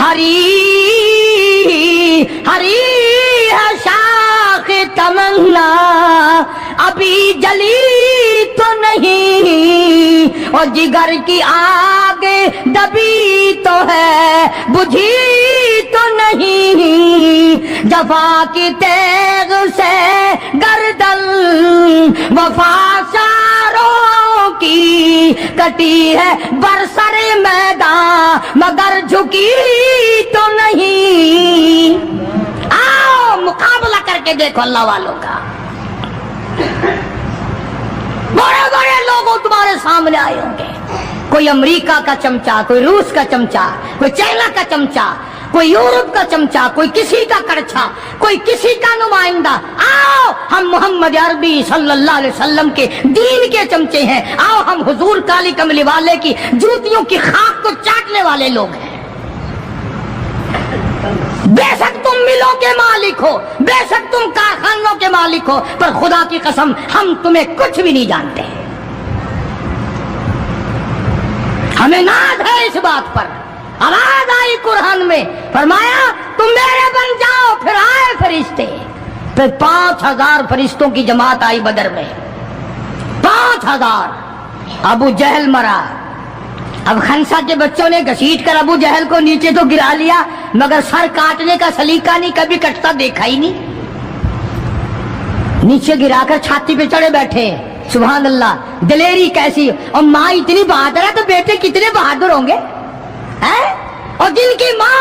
ہری ہری ہے شاخ تمنا, ابھی جلی تو نہیں اور جگر کی آگ دبی تو ہے, بجھی تو نہیں, جفا کی تیغ سے گردن وفا ساروں کی کٹی ہے برسر میدان مگر جھکی تو نہیں. آؤ مقابلہ کر کے دیکھو اللہ والوں کا. بڑے بڑے لوگ تمہارے سامنے آئے ہوں گے, کوئی امریکہ کا چمچا, کوئی روس کا چمچا, کوئی چائنا کا چمچا, کوئی یورپ کا چمچا, کوئی کسی کا کڑچھا, کوئی کسی کا نمائندہ. آؤ ہم محمد عربی صلی اللہ علیہ وسلم کے دین کے چمچے ہیں, آؤ ہم حضور کالی کملی والے کی جوتیوں کی خاک کو چاٹنے والے لوگ ہیں. بے شک تم ملوں کے مالک ہو, بے شک تم کارخانوں کے مالک ہو, پر خدا کی قسم ہم تمہیں کچھ بھی نہیں جانتے. ہمیں ناز ہے اس بات پر. آواز آئی قرآن میں, فرمایا تم میرے بن جاؤ. پھر آئے فرشتے, پھر 5000 فرشتوں کی جماعت آئی بدر میں. 5000. ابو جہل مرا. اب خنسا کے بچوں نے گھسیٹ کر ابو جہل کو نیچے تو گرا لیا, مگر سر کاٹنے کا سلیقہ نہیں, کبھی کٹتا دیکھا ہی نہیں. نیچے گرا کر چھاتی پہ چڑھے بیٹھے. سبحان اللہ, دلیری کیسی. اور ماں اتنی بہادر ہے تو بیٹے کتنے بہادر ہوں گے. اور جن کی ماں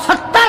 70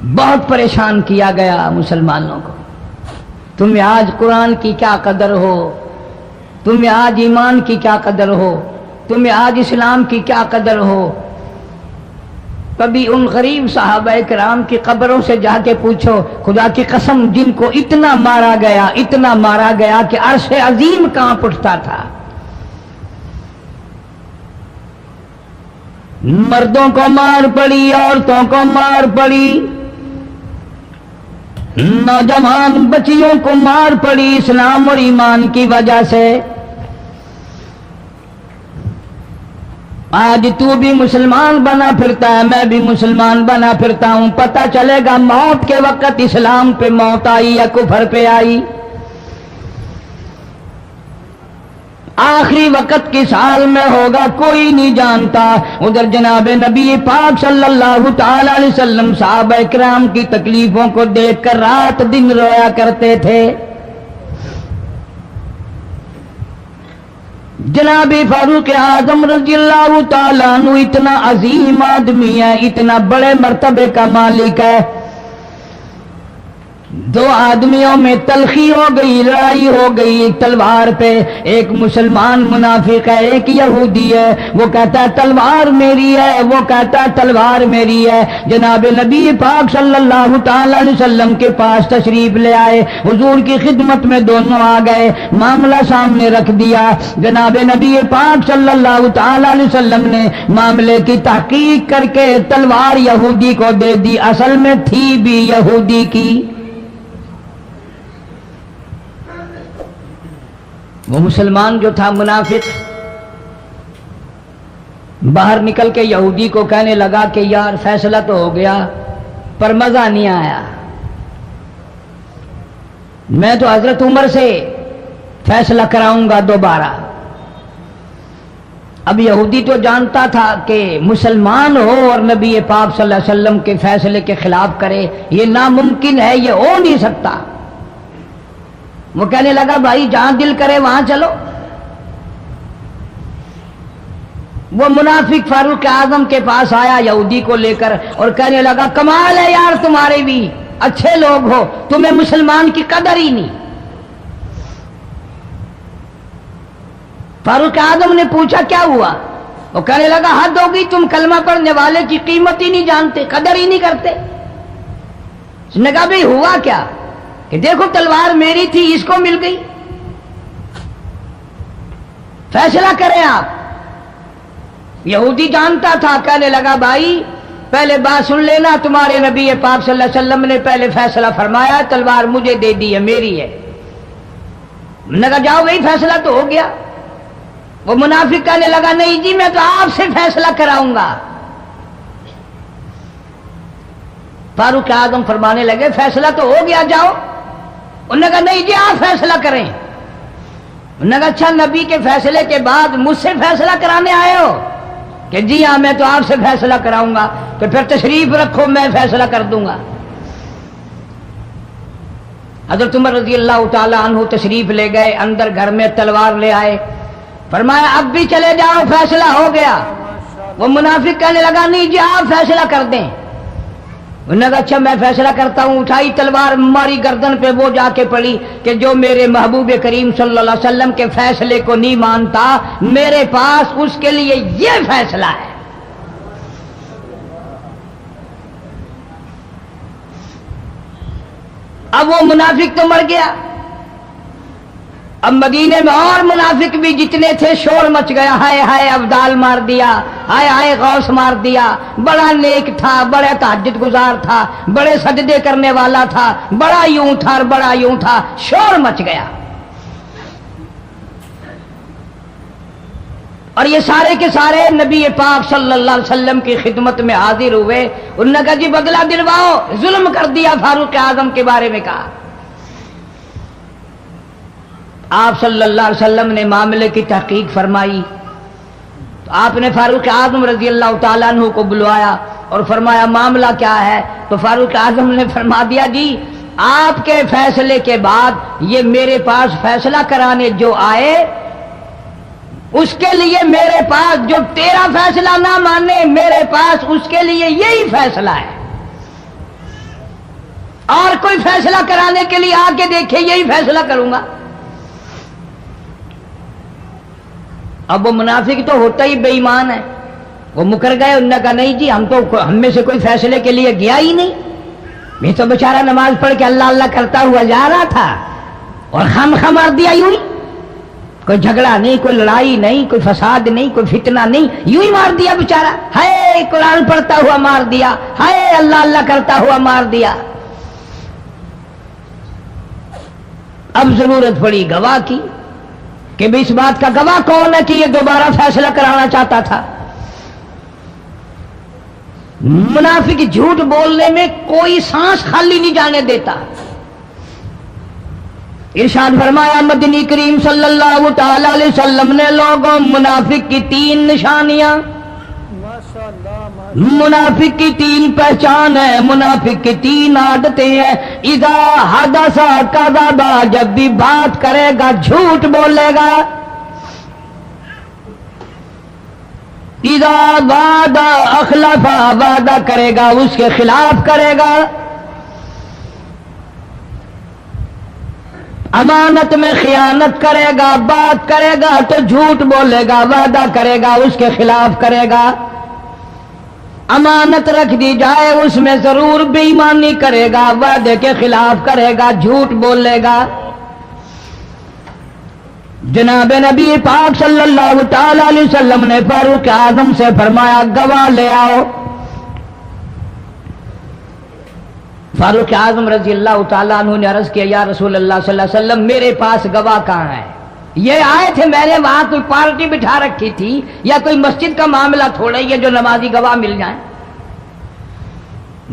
بہت پریشان کیا گیا مسلمانوں کو. تمہیں آج قرآن کی کیا قدر ہو، تمہیں آج ایمان کی کیا قدر ہو، تمہیں آج اسلام کی کیا قدر ہو. کبھی ان غریب صحابہ کرام کی قبروں سے جا کے پوچھو، خدا کی قسم جن کو اتنا مارا گیا کہ عرش عظیم کانپ اٹھتا تھا. مردوں کو مار پڑی، عورتوں کو مار پڑی، نوجوان بچیوں کو مار پڑی اسلام اور ایمان کی وجہ سے. آج تو بھی مسلمان بنا پھرتا ہے، میں بھی مسلمان بنا پھرتا ہوں. پتہ چلے گا موت کے وقت اسلام پہ موت آئی یا کفر پہ آئی. آخری وقت کس حال میں ہوگا کوئی نہیں جانتا. ادھر جناب نبی پاک صلی اللہ تعالی علیہ وسلم صحابہ کرام کی تکلیفوں کو دیکھ کر رات دن رویا کرتے تھے. جناب فاروق اعظم رضی اللہ تعالیٰ عنہ اتنا عظیم آدمی ہے، اتنا بڑے مرتبے کا مالک ہے. دو آدمیوں میں تلخی ہو گئی، لڑائی ہو گئی ایک تلوار پہ. ایک مسلمان منافق ہے، ایک یہودی ہے. وہ کہتا ہے تلوار میری ہے، وہ کہتا ہے تلوار میری ہے. جناب نبی پاک صلی اللہ تعالی علیہ وسلم کے پاس تشریف لے آئے، حضور کی خدمت میں دونوں آ گئے، معاملہ سامنے رکھ دیا. جناب نبی پاک صلی اللہ تعالی علیہ وسلم نے معاملے کی تحقیق کر کے تلوار یہودی کو دے دی. اصل میں تھی بھی یہودی کی. وہ مسلمان جو تھا منافق باہر نکل کے یہودی کو کہنے لگا کہ یار فیصلہ تو ہو گیا پر مزہ نہیں آیا، میں تو حضرت عمر سے فیصلہ کراؤں گا دوبارہ. اب یہودی تو جانتا تھا کہ مسلمان ہو اور نبی پاک صلی اللہ علیہ وسلم کے فیصلے کے خلاف کرے یہ ناممکن ہے، یہ ہو نہیں سکتا. وہ کہنے لگا بھائی جہاں دل کرے وہاں چلو. وہ منافق فاروق اعظم کے پاس آیا یہودی کو لے کر اور کہنے لگا کمال ہے یار تمہارے بھی اچھے لوگ ہو، تمہیں مسلمان کی قدر ہی نہیں. فاروق اعظم نے پوچھا کیا ہوا؟ وہ کہنے لگا حد ہوگی، تم کلمہ پڑھنے والے کی قیمت ہی نہیں جانتے، قدر ہی نہیں کرتے. اس نے کہا بھئی ہوا کیا؟ کہ دیکھو تلوار میری تھی اس کو مل گئی، فیصلہ کریں آپ. یہودی جانتا تھا، کہنے لگا بھائی پہلے بات سن لینا، تمہارے نبی پاک صلی اللہ علیہ وسلم نے پہلے فیصلہ فرمایا، تلوار مجھے دے دی ہے، میری ہے. میں نے کہا جاؤ بھائی فیصلہ تو ہو گیا. وہ منافق کہنے لگا نہیں جی میں تو آپ سے فیصلہ کراؤں گا. فاروق اعظم فرمانے لگے فیصلہ تو ہو گیا جاؤ. انہوں نے کہا نہیں جی آپ فیصلہ کریں. انہوں نے کہا اچھا نبی کے فیصلے کے بعد مجھ سے فیصلہ کرانے آئے ہو؟ کہ جی ہاں میں تو آپ سے فیصلہ کراؤں گا. تو پھر تشریف رکھو میں فیصلہ کر دوں گا. حضرت عمر رضی اللہ تعالی عنہ تشریف لے گئے اندر، گھر میں تلوار لے آئے، فرمایا اب بھی چلے جاؤ فیصلہ ہو گیا. وہ منافق کہنے لگا نہیں جی آپ فیصلہ کر دیں. انہوں نے کہا اچھا میں فیصلہ کرتا ہوں. اٹھائی تلوار، ماری گردن پہ، وہ جا کے پڑی کہ جو میرے محبوب کریم صلی اللہ علیہ وسلم کے فیصلے کو نہیں مانتا میرے پاس اس کے لیے یہ فیصلہ ہے. اب وہ منافق تو مر گیا. اب مدینے میں اور منافق بھی جتنے تھے شور مچ گیا، ہائے ہائے ابدال مار دیا، ہائے ہائے غوث مار دیا. بڑا نیک تھا، بڑا تہجد گزار تھا، بڑے سجدے کرنے والا تھا، بڑا یوں تھا اور بڑا یوں تھا. شور مچ گیا. اور یہ سارے کے سارے نبی پاک صلی اللہ علیہ وسلم کی خدمت میں حاضر ہوئے. انہوں نے کہا جی بدلہ دلواؤ، ظلم کر دیا فاروق اعظم کے بارے میں. کہا آپ صلی اللہ علیہ وسلم نے معاملے کی تحقیق فرمائی تو آپ نے فاروق اعظم رضی اللہ تعالیٰ عنہ کو بلوایا اور فرمایا معاملہ کیا ہے؟ تو فاروق اعظم نے فرما دیا جی آپ کے فیصلے کے بعد یہ میرے پاس فیصلہ کرانے جو آئے اس کے لیے میرے پاس، جو تیرا فیصلہ نہ مانے میرے پاس اس کے لیے یہی فیصلہ ہے. اور کوئی فیصلہ کرانے کے لیے آ کے دیکھے یہی فیصلہ کروں گا. اب وہ منافق تو ہوتا ہی بے ایمان ہے، وہ مکر گئے. انہوں نے کہا نہیں جی ہم میں سے کوئی فیصلے کے لیے گیا ہی نہیں، میں تو بیچارہ نماز پڑھ کے اللہ اللہ کرتا ہوا جا رہا تھا اور خام خواہ مار دیا یوں ہی. کوئی جھگڑا نہیں، کوئی لڑائی نہیں، کوئی فساد نہیں، کوئی فتنہ نہیں، یوں ہی مار دیا بیچارہ. ہائے قرآن پڑھتا ہوا مار دیا، ہائے اللہ اللہ کرتا ہوا مار دیا. اب ضرورت پڑی گواہ کی کہ بھی اس بات کا گواہ کون ہے کہ یہ دوبارہ فیصلہ کرانا چاہتا تھا. منافق جھوٹ بولنے میں کوئی سانس خالی نہیں جانے دیتا. ارشاد فرمایا مدنی کریم صلی اللہ تعالی علیہ وسلم نے لوگوں منافق کی 3 نشانیاں، منافق کی 3 پہچان ہے، منافق کی 3 عادتیں ہیں. اذا حدث کذب، جب بھی بات کرے گا جھوٹ بولے گا. اذا وعد اخلف، وعدہ کرے گا اس کے خلاف کرے گا. امانت میں خیانت کرے گا، بات کرے گا تو جھوٹ بولے گا، وعدہ کرے گا اس کے خلاف کرے گا. امانت رکھ دی جائے اس میں ضرور بے ایمانی کرے گا، وعدے کے خلاف کرے گا، جھوٹ بولے گا. جناب نبی پاک صلی اللہ تعالی علیہ وسلم نے فاروق اعظم سے فرمایا گواہ لے آؤ. فاروق اعظم رضی اللہ تعالیٰ عنہ نے عرض کیا یا رسول اللہ صلی اللہ علیہ وسلم میرے پاس گواہ کہاں ہے؟ یہ آئے تھے، میں نے وہاں کوئی پارٹی بٹھا رکھی تھی یا کوئی مسجد کا معاملہ تھوڑا ہی ہے جو نمازی گواہ مل جائیں.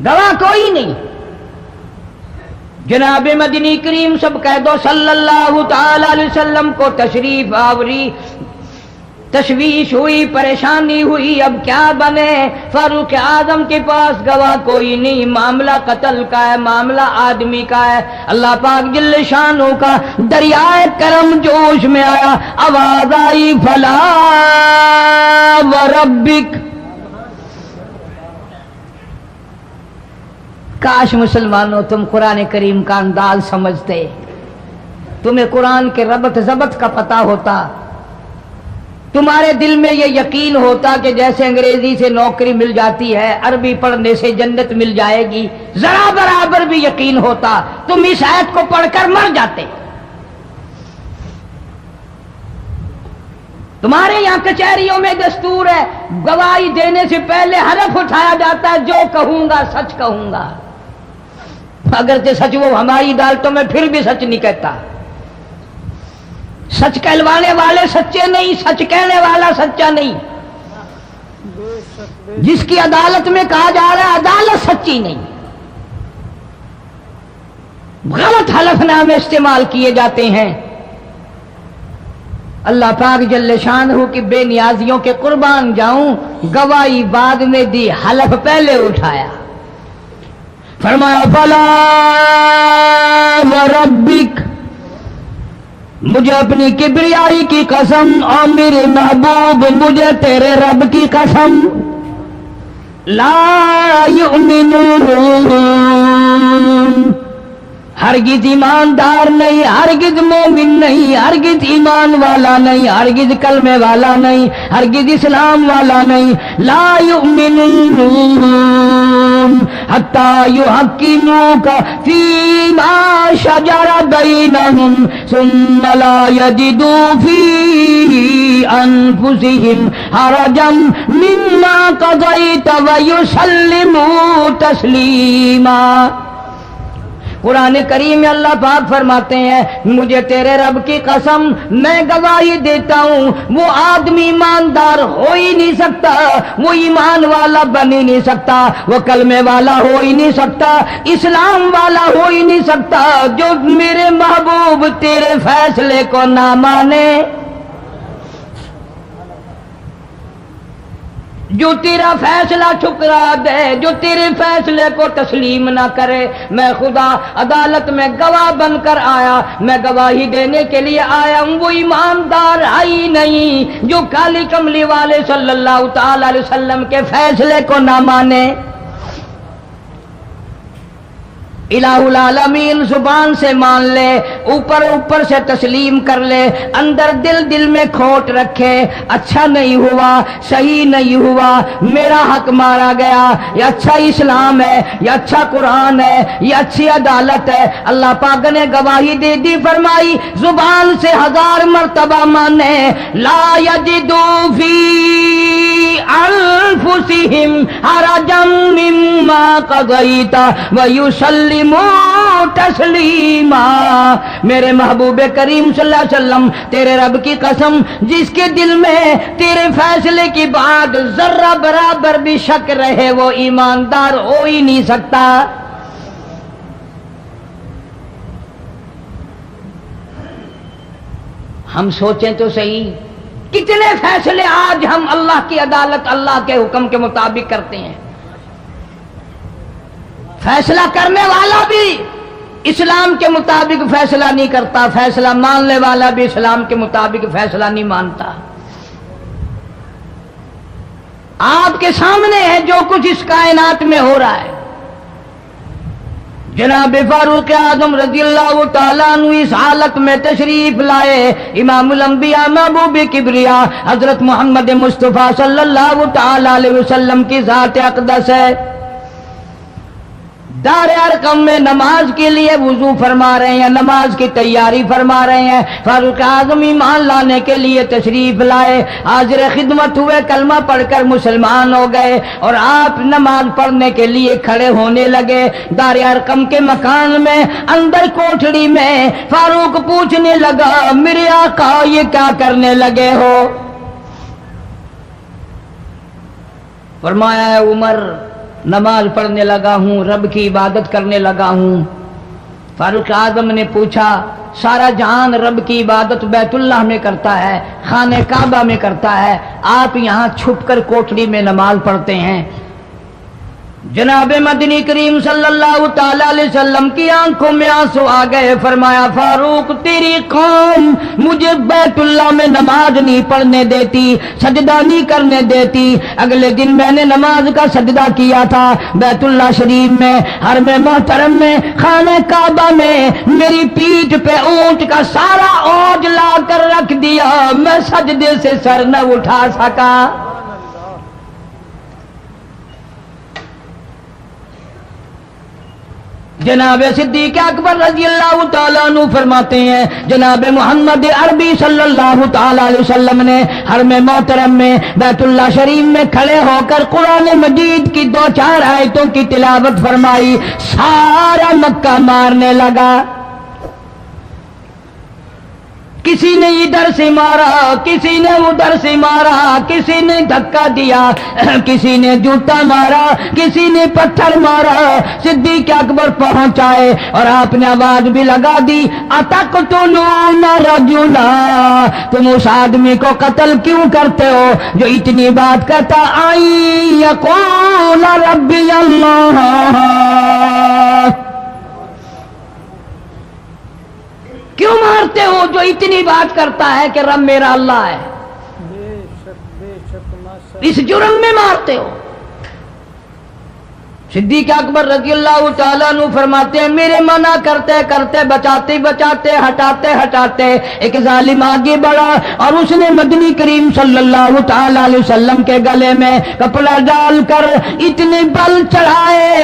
گواہ کوئی نہیں. جناب مدنی کریم سب کہہ دو صلی اللہ تعالی علیہ وسلم کو تشریف آوری، تشویش ہوئی، پریشانی ہوئی، اب کیا بنے؟ فاروق اعظم کے پاس گواہ کوئی نہیں، معاملہ قتل کا ہے، معاملہ آدمی کا ہے. اللہ پاک جل شانہ کا دریائے کرم جوش میں آیا، آواز آئی فلا وربک. کاش مسلمانوں تم قرآن کریم کا انداز سمجھتے، تمہیں قرآن کے ربط ضبط کا پتہ ہوتا، تمہارے دل میں یہ یقین ہوتا کہ جیسے انگریزی سے نوکری مل جاتی ہے، عربی پڑھنے سے جنت مل جائے گی، ذرا برابر بھی یقین ہوتا تم اس آیت کو پڑھ کر مر جاتے. تمہارے یہاں کچہریوں میں دستور ہے گواہی دینے سے پہلے حرف اٹھایا جاتا ہے، جو کہوں گا سچ کہوں گا. اگرچہ سچ وہ ہماری عدالتوں میں پھر بھی سچ نہیں کہتا. سچ کہلوانے والے سچے نہیں، سچ کہنے والا سچا نہیں. جس کی عدالت میں کہا جا رہا ہے عدالت سچی نہیں، غلط حلف نامے استعمال کیے جاتے ہیں. اللہ پاک جل شانہ کی بے نیازیوں کے قربان جاؤں، گواہی بعد میں دی، حلف پہلے اٹھایا. فرمایا فلا وربک، مجھے اپنی کبریائی کی قسم اور میرے محبوب مجھے تیرے رب کی قسم، لا یؤمنون، ہرگز ایماندار نہیں، ہرگز مومن نہیں، ہرگز ایمان والا نہیں، ہرگز کلمے والا نہیں، ہرگز اسلام والا نہیں. لا یؤمنون حتی یحکموک فیما شجر بینہم ثم لا یجدوا فی انفسہم حرجا مما قضیت ویسلموا تسلیما. قرآن کریم میں اللہ پاک فرماتے ہیں مجھے تیرے رب کی قسم میں گواہی دیتا ہوں وہ آدمی ایماندار ہو ہی نہیں سکتا، وہ ایمان والا بن ہی نہیں سکتا، وہ کلمے والا ہو ہی نہیں سکتا، اسلام والا ہو ہی نہیں سکتا جو میرے محبوب تیرے فیصلے کو نہ مانے، جو تیرا فیصلہ ٹھکرا دے، جو تیرے فیصلے کو تسلیم نہ کرے. میں خدا عدالت میں گواہ بن کر آیا، میں گواہی دینے کے لیے آیا ہوں، وہ ایماندار آئی نہیں جو کالی کملی والے صلی اللہ تعالی علیہ وسلم کے فیصلے کو نہ مانے. الہ العالمین زبان سے مان لے، اوپر اوپر سے تسلیم کر لے، اندر دل میں کھوٹ رکھے، اچھا نہیں ہوا، صحیح نہیں ہوا، میرا حق مارا گیا، یہ اچھا اسلام ہے، یہ اچھا قرآن ہے، یہ اچھی عدالت ہے۔ اللہ پاک نے گواہی دے دی، فرمائی زبان سے 1000 مرتبہ مانے، لا یجدو فی انفسہم حرجا مما قضیت ویسلموا تسلیما۔ میرے محبوب کریم صلی اللہ علیہ وسلم، تیرے رب کی قسم، جس کے دل میں تیرے فیصلے کی بات ذرہ برابر بھی شک رہے وہ ایماندار ہو ہی نہیں سکتا۔ ہم سوچیں تو صحیح، کتنے فیصلے آج ہم اللہ کی عدالت، اللہ کے حکم کے مطابق کرتے ہیں۔ فیصلہ کرنے والا بھی اسلام کے مطابق فیصلہ نہیں کرتا، فیصلہ ماننے والا بھی اسلام کے مطابق فیصلہ نہیں مانتا۔ آپ کے سامنے ہے جو کچھ اس کائنات میں ہو رہا ہے۔ جناب فاروق اعظم رضی اللہ تعالیٰ عنہ اس حالت میں تشریف لائے، امام الانبیاء محبوب کبریا حضرت محمد مصطفیٰ صلی اللہ تعالیٰ علیہ وسلم کی ذات اقدس ہے، دار ارقم میں نماز کے لیے وضو فرما رہے ہیں، نماز کی تیاری فرما رہے ہیں۔ فاروق اعظم ایمان لانے کے لیے تشریف لائے، حاضر خدمت ہوئے، کلمہ پڑھ کر مسلمان ہو گئے، اور آپ نماز پڑھنے کے لیے کھڑے ہونے لگے۔ دار ارقم کے مکان میں اندر کوٹھڑی میں فاروق پوچھنے لگا، میرے آقا یہ کیا کرنے لگے ہو؟ فرمایا، عمر نماز پڑھنے لگا ہوں، رب کی عبادت کرنے لگا ہوں۔ فاروق اعظم نے پوچھا، سارا جہان رب کی عبادت بیت اللہ میں کرتا ہے، خانہ کعبہ میں کرتا ہے، آپ یہاں چھپ کر کوٹھڑی میں نماز پڑھتے ہیں؟ جناب مدنی کریم صلی اللہ تعالی علیہ وسلم کی آنکھوں میں آنسو آ گئے۔ فرمایا، فاروق تیری قوم مجھے بیت اللہ میں نماز نہیں پڑھنے دیتی، سجدہ نہیں کرنے دیتی۔ اگلے دن میں نے نماز کا سجدہ کیا تھا بیت اللہ شریف میں، حرم محترم میں، خانہ کعبہ میں، میری پیٹھ پہ اونٹ کا سارا اوج لا کر رکھ دیا، میں سجدے سے سر نہ اٹھا سکا۔ جناب صدیق اکبر رضی اللہ تعالیٰ عنہ فرماتے ہیں، جناب محمد عربی صلی اللہ تعالیٰ علیہ وسلم نے حرم محترم میں بیت اللہ شریف میں کھڑے ہو کر قرآن مجید کی 2-4 آیتوں کی تلاوت فرمائی، سارا مکہ مارنے لگا۔ کسی نے ادھر سے مارا، کسی نے ادھر سے مارا، کسی نے دھکا دیا، کسی نے جوتا مارا، کسی نے پتھر مارا۔ صدیق اکبر پہنچائے اور آپ نے آواز بھی لگا دی، اتقتلون رجلا، تم اس آدمی کو قتل کیوں کرتے ہو جو اتنی بات کہتا، آئی یقول ربی اللہ، کیوں مارتے ہو جو اتنی بات کرتا ہے کہ رب میرا اللہ ہے؟ اس جرم میں مارتے ہو۔ صدیق اکبر رضی اللہ تعالیٰ عنہ فرماتے ہیں، میرے منع کرتے کرتے، بچاتے بچاتے، ہٹاتے ہٹاتے ایک ظالم آگے بڑھا اور اس نے مدنی کریم صلی اللہ تعالیٰ علیہ وسلم کے گلے میں کپڑا ڈال کر اتنے بل چڑھائے۔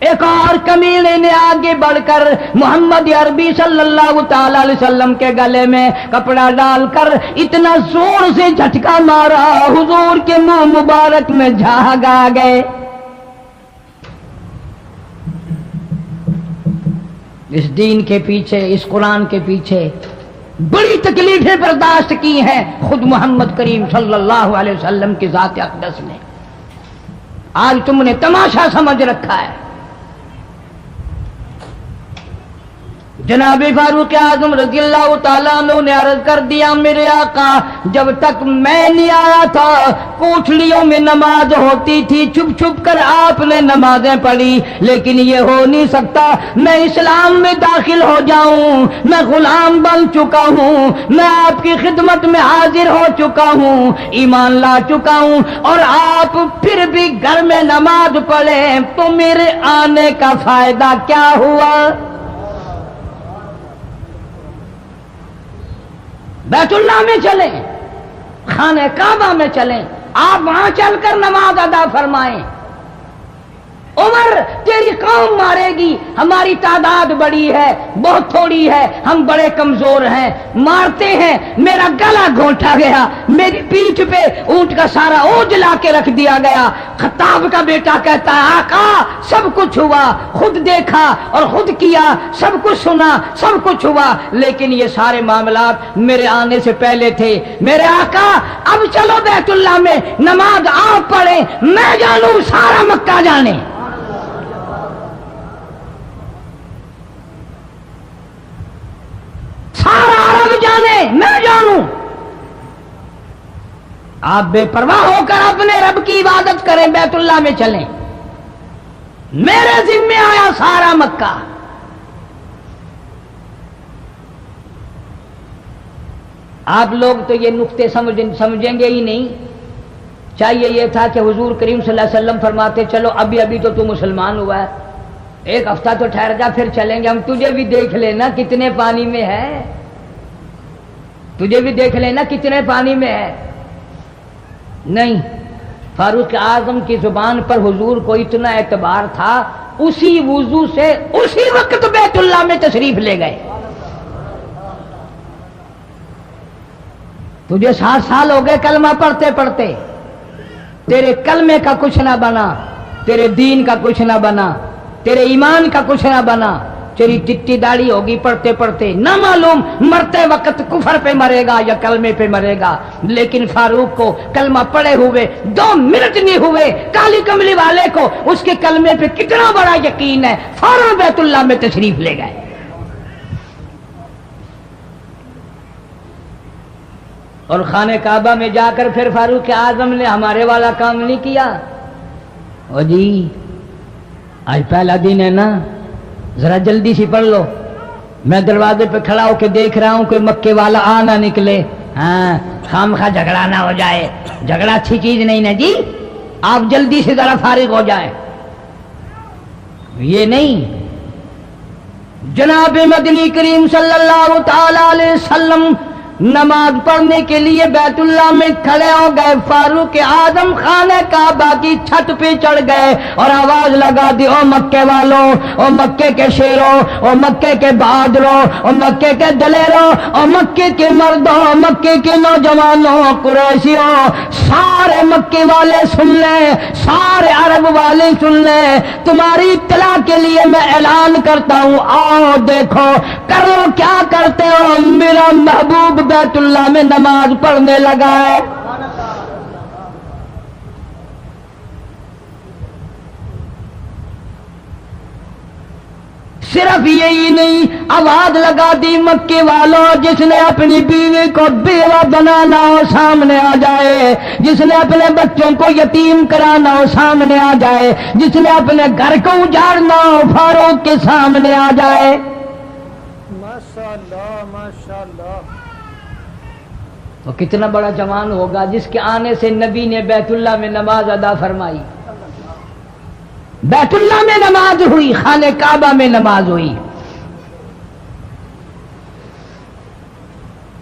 ایک اور کمینے نے آگے بڑھ کر محمد عربی صلی اللہ تعالی علیہ وسلم کے گلے میں کپڑا ڈال کر اتنا زور سے جھٹکا مارا، حضور کے منہ مبارک میں جھاگ آ گئے۔ اس دین کے پیچھے، اس قرآن کے پیچھے بڑی تکلیفیں برداشت کی ہیں خود محمد کریم صلی اللہ علیہ وسلم کی ذات اقدس نے۔ آج تم نے تماشا سمجھ رکھا ہے۔ جناب فاروق اعظم رضی اللہ تعالیٰ عنہ نے عرض کر دیا میرے آقا جب تک میں نہیں آیا تھا کوٹھلیوں میں نماز ہوتی تھی، چھپ چھپ کر آپ نے نمازیں پڑھی، لیکن یہ ہو نہیں سکتا، میں اسلام میں داخل ہو جاؤں، میں غلام بن چکا ہوں، میں آپ کی خدمت میں حاضر ہو چکا ہوں، ایمان لا چکا ہوں، اور آپ پھر بھی گھر میں نماز پڑھیں تو میرے آنے کا فائدہ کیا ہوا؟ بیت اللہ میں چلیں، خانہ کعبہ میں چلیں، آپ وہاں چل کر نماز ادا فرمائیں۔ عمر تیری قوم مارے گی، ہماری تعداد بڑی ہے، بہت تھوڑی ہے، ہم بڑے کمزور ہیں، مارتے ہیں، میرا گلا گھونٹا گیا، میری پیٹھ پہ اونٹ کا سارا اوج لا کے رکھ دیا گیا۔ خطاب کا بیٹا کہتا ہے آقا سب کچھ ہوا، خود دیکھا اور خود کیا، سب کچھ سنا، سب کچھ ہوا، لیکن یہ سارے معاملات میرے آنے سے پہلے تھے۔ میرے آقا اب چلو بیت اللہ میں نماز آپ پڑھیں، میں جانوں سارا مکہ جانے۔ سارا عرب جانے، میں جانوں۔ آپ بے پرواہ ہو کر اپنے رب کی عبادت کریں، بیت اللہ میں چلیں، میرے ذمہ آیا سارا مکہ۔ آپ لوگ تو یہ نقطے سمجھیں گے ہی نہیں۔ چاہیے یہ تھا کہ حضور کریم صلی اللہ علیہ وسلم فرماتے چلو ابھی تو مسلمان ہوا ہے، ایک ہفتہ تو ٹھہر جا پھر چلیں گے، ہم تجھے بھی دیکھ لینا کتنے پانی میں ہے، تجھے بھی دیکھ لینا کتنے پانی میں ہے۔ نہیں، فاروق اعظم کی زبان پر حضور کو اتنا اعتبار تھا، اسی وضو سے اسی وقت بیت اللہ میں تشریف لے گئے۔ تجھے 60 سال ہو گئے کلمہ پڑھتے پڑھتے، تیرے کلمے کا کچھ نہ بنا، تیرے دین کا کچھ نہ بنا، تیرے ایمان کا کچھ نہ بنا، تیری چٹی داڑھی ہوگی پڑھتے پڑھتے، نہ معلوم مرتے وقت کفر پہ مرے گا یا کلمے پہ مرے گا۔ لیکن فاروق کو کلمہ پڑھے ہوئے 2 منٹ نہیں ہوئے، کالی کملی والے کو اس کے کلمے پہ کتنا بڑا یقین ہے، فوراً بیت اللہ میں تشریف لے گئے۔ اور خانہ کعبہ میں جا کر پھر فاروق اعظم نے ہمارے والا کام نہیں کیا، او جی آج پہلا دن ہے نا، ذرا جلدی سے پڑھ لو، میں دروازے پہ کھڑا ہو کے دیکھ رہا ہوں کوئی مکے والا آ نہ نکلے، ہاں خامخواہ جھگڑا نہ ہو جائے، جھگڑا اچھی چیز نہیں نا جی، آپ جلدی سے ذرا فارغ ہو جائیں۔ یہ نہیں، جناب مدنی کریم صلی اللہ تعالی علیہ وسلم نماز پڑھنے کے لیے بیت اللہ میں کھڑے ہو گئے، فاروق اعظم خانہ کعبہ کی چھت پہ چڑھ گئے اور آواز لگا دی، او مکے والوں، او مکے کے شیروں، او مکے کے بہادروں، او مکے کے دلیروں، او مکے کے مردوں، مکے کے نوجوانوں، قریشیوں، سارے مکے والے سن لیں، سارے عرب والے سن لیں، تمہاری اطلاع کے لیے میں اعلان کرتا ہوں، آؤ دیکھو کرو کیا کرتے ہو، میرا محبوب بیت اللہ میں نماز پڑھنے لگا ہے۔ صرف یہی نہیں، آواز لگا دی مکے والوں، جس نے اپنی بیوی کو بیوہ بنانا ہو سامنے آ جائے، جس نے اپنے بچوں کو یتیم کرانا ہو سامنے آ جائے، جس نے اپنے گھر کو اجاڑنا ہو فاروق کے سامنے آ جائے۔
ماشاءاللہ ماشاءاللہ۔
تو کتنا بڑا جوان ہوگا جس کے آنے سے نبی نے بیت اللہ میں نماز ادا فرمائی، بیت اللہ میں نماز ہوئی، خانہ کعبہ میں نماز ہوئی۔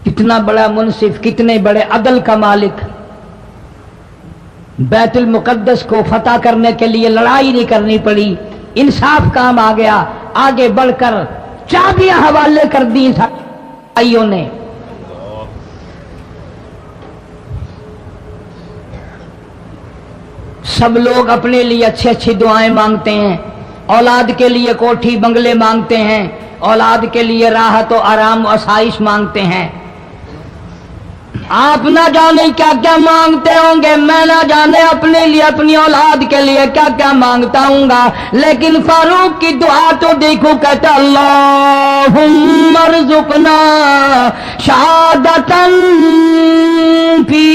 کتنا بڑا منصف، کتنے بڑے عدل کا مالک، بیت المقدس کو فتح کرنے کے لیے لڑائی نہیں کرنی پڑی، انصاف کام آ گیا، آگے بڑھ کر چابیاں حوالے کر دی بھائیوں نے۔ سب لوگ اپنے لیے اچھی اچھی دعائیں مانگتے ہیں، اولاد کے لیے کوٹھی بنگلے مانگتے ہیں، اولاد کے لیے راحت و آرام و آسائش مانگتے ہیں، آپ نہ جانے کیا کیا مانگتے ہوں گے، میں نہ جانے اپنے لیے اپنی اولاد کے لیے کیا کیا مانگتا ہوں گا، لیکن فاروق کی دعا تو دیکھو، کہتا اللہم ارزقنا شہادتاً فی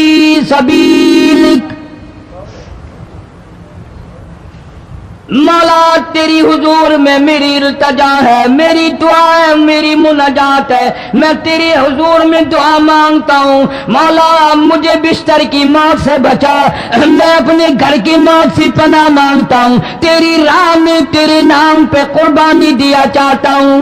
سبیلک، مولا تیری حضور میں میری التجا ہے، میری دعا ہے، میری مناجات ہے، میں تیری حضور میں دعا مانگتا ہوں، مولا مجھے بستر کی موت سے بچا، میں اپنے گھر کی موت سے پناہ مانگتا ہوں، تیری راہ میں تیرے نام پہ قربانی دیا چاہتا ہوں۔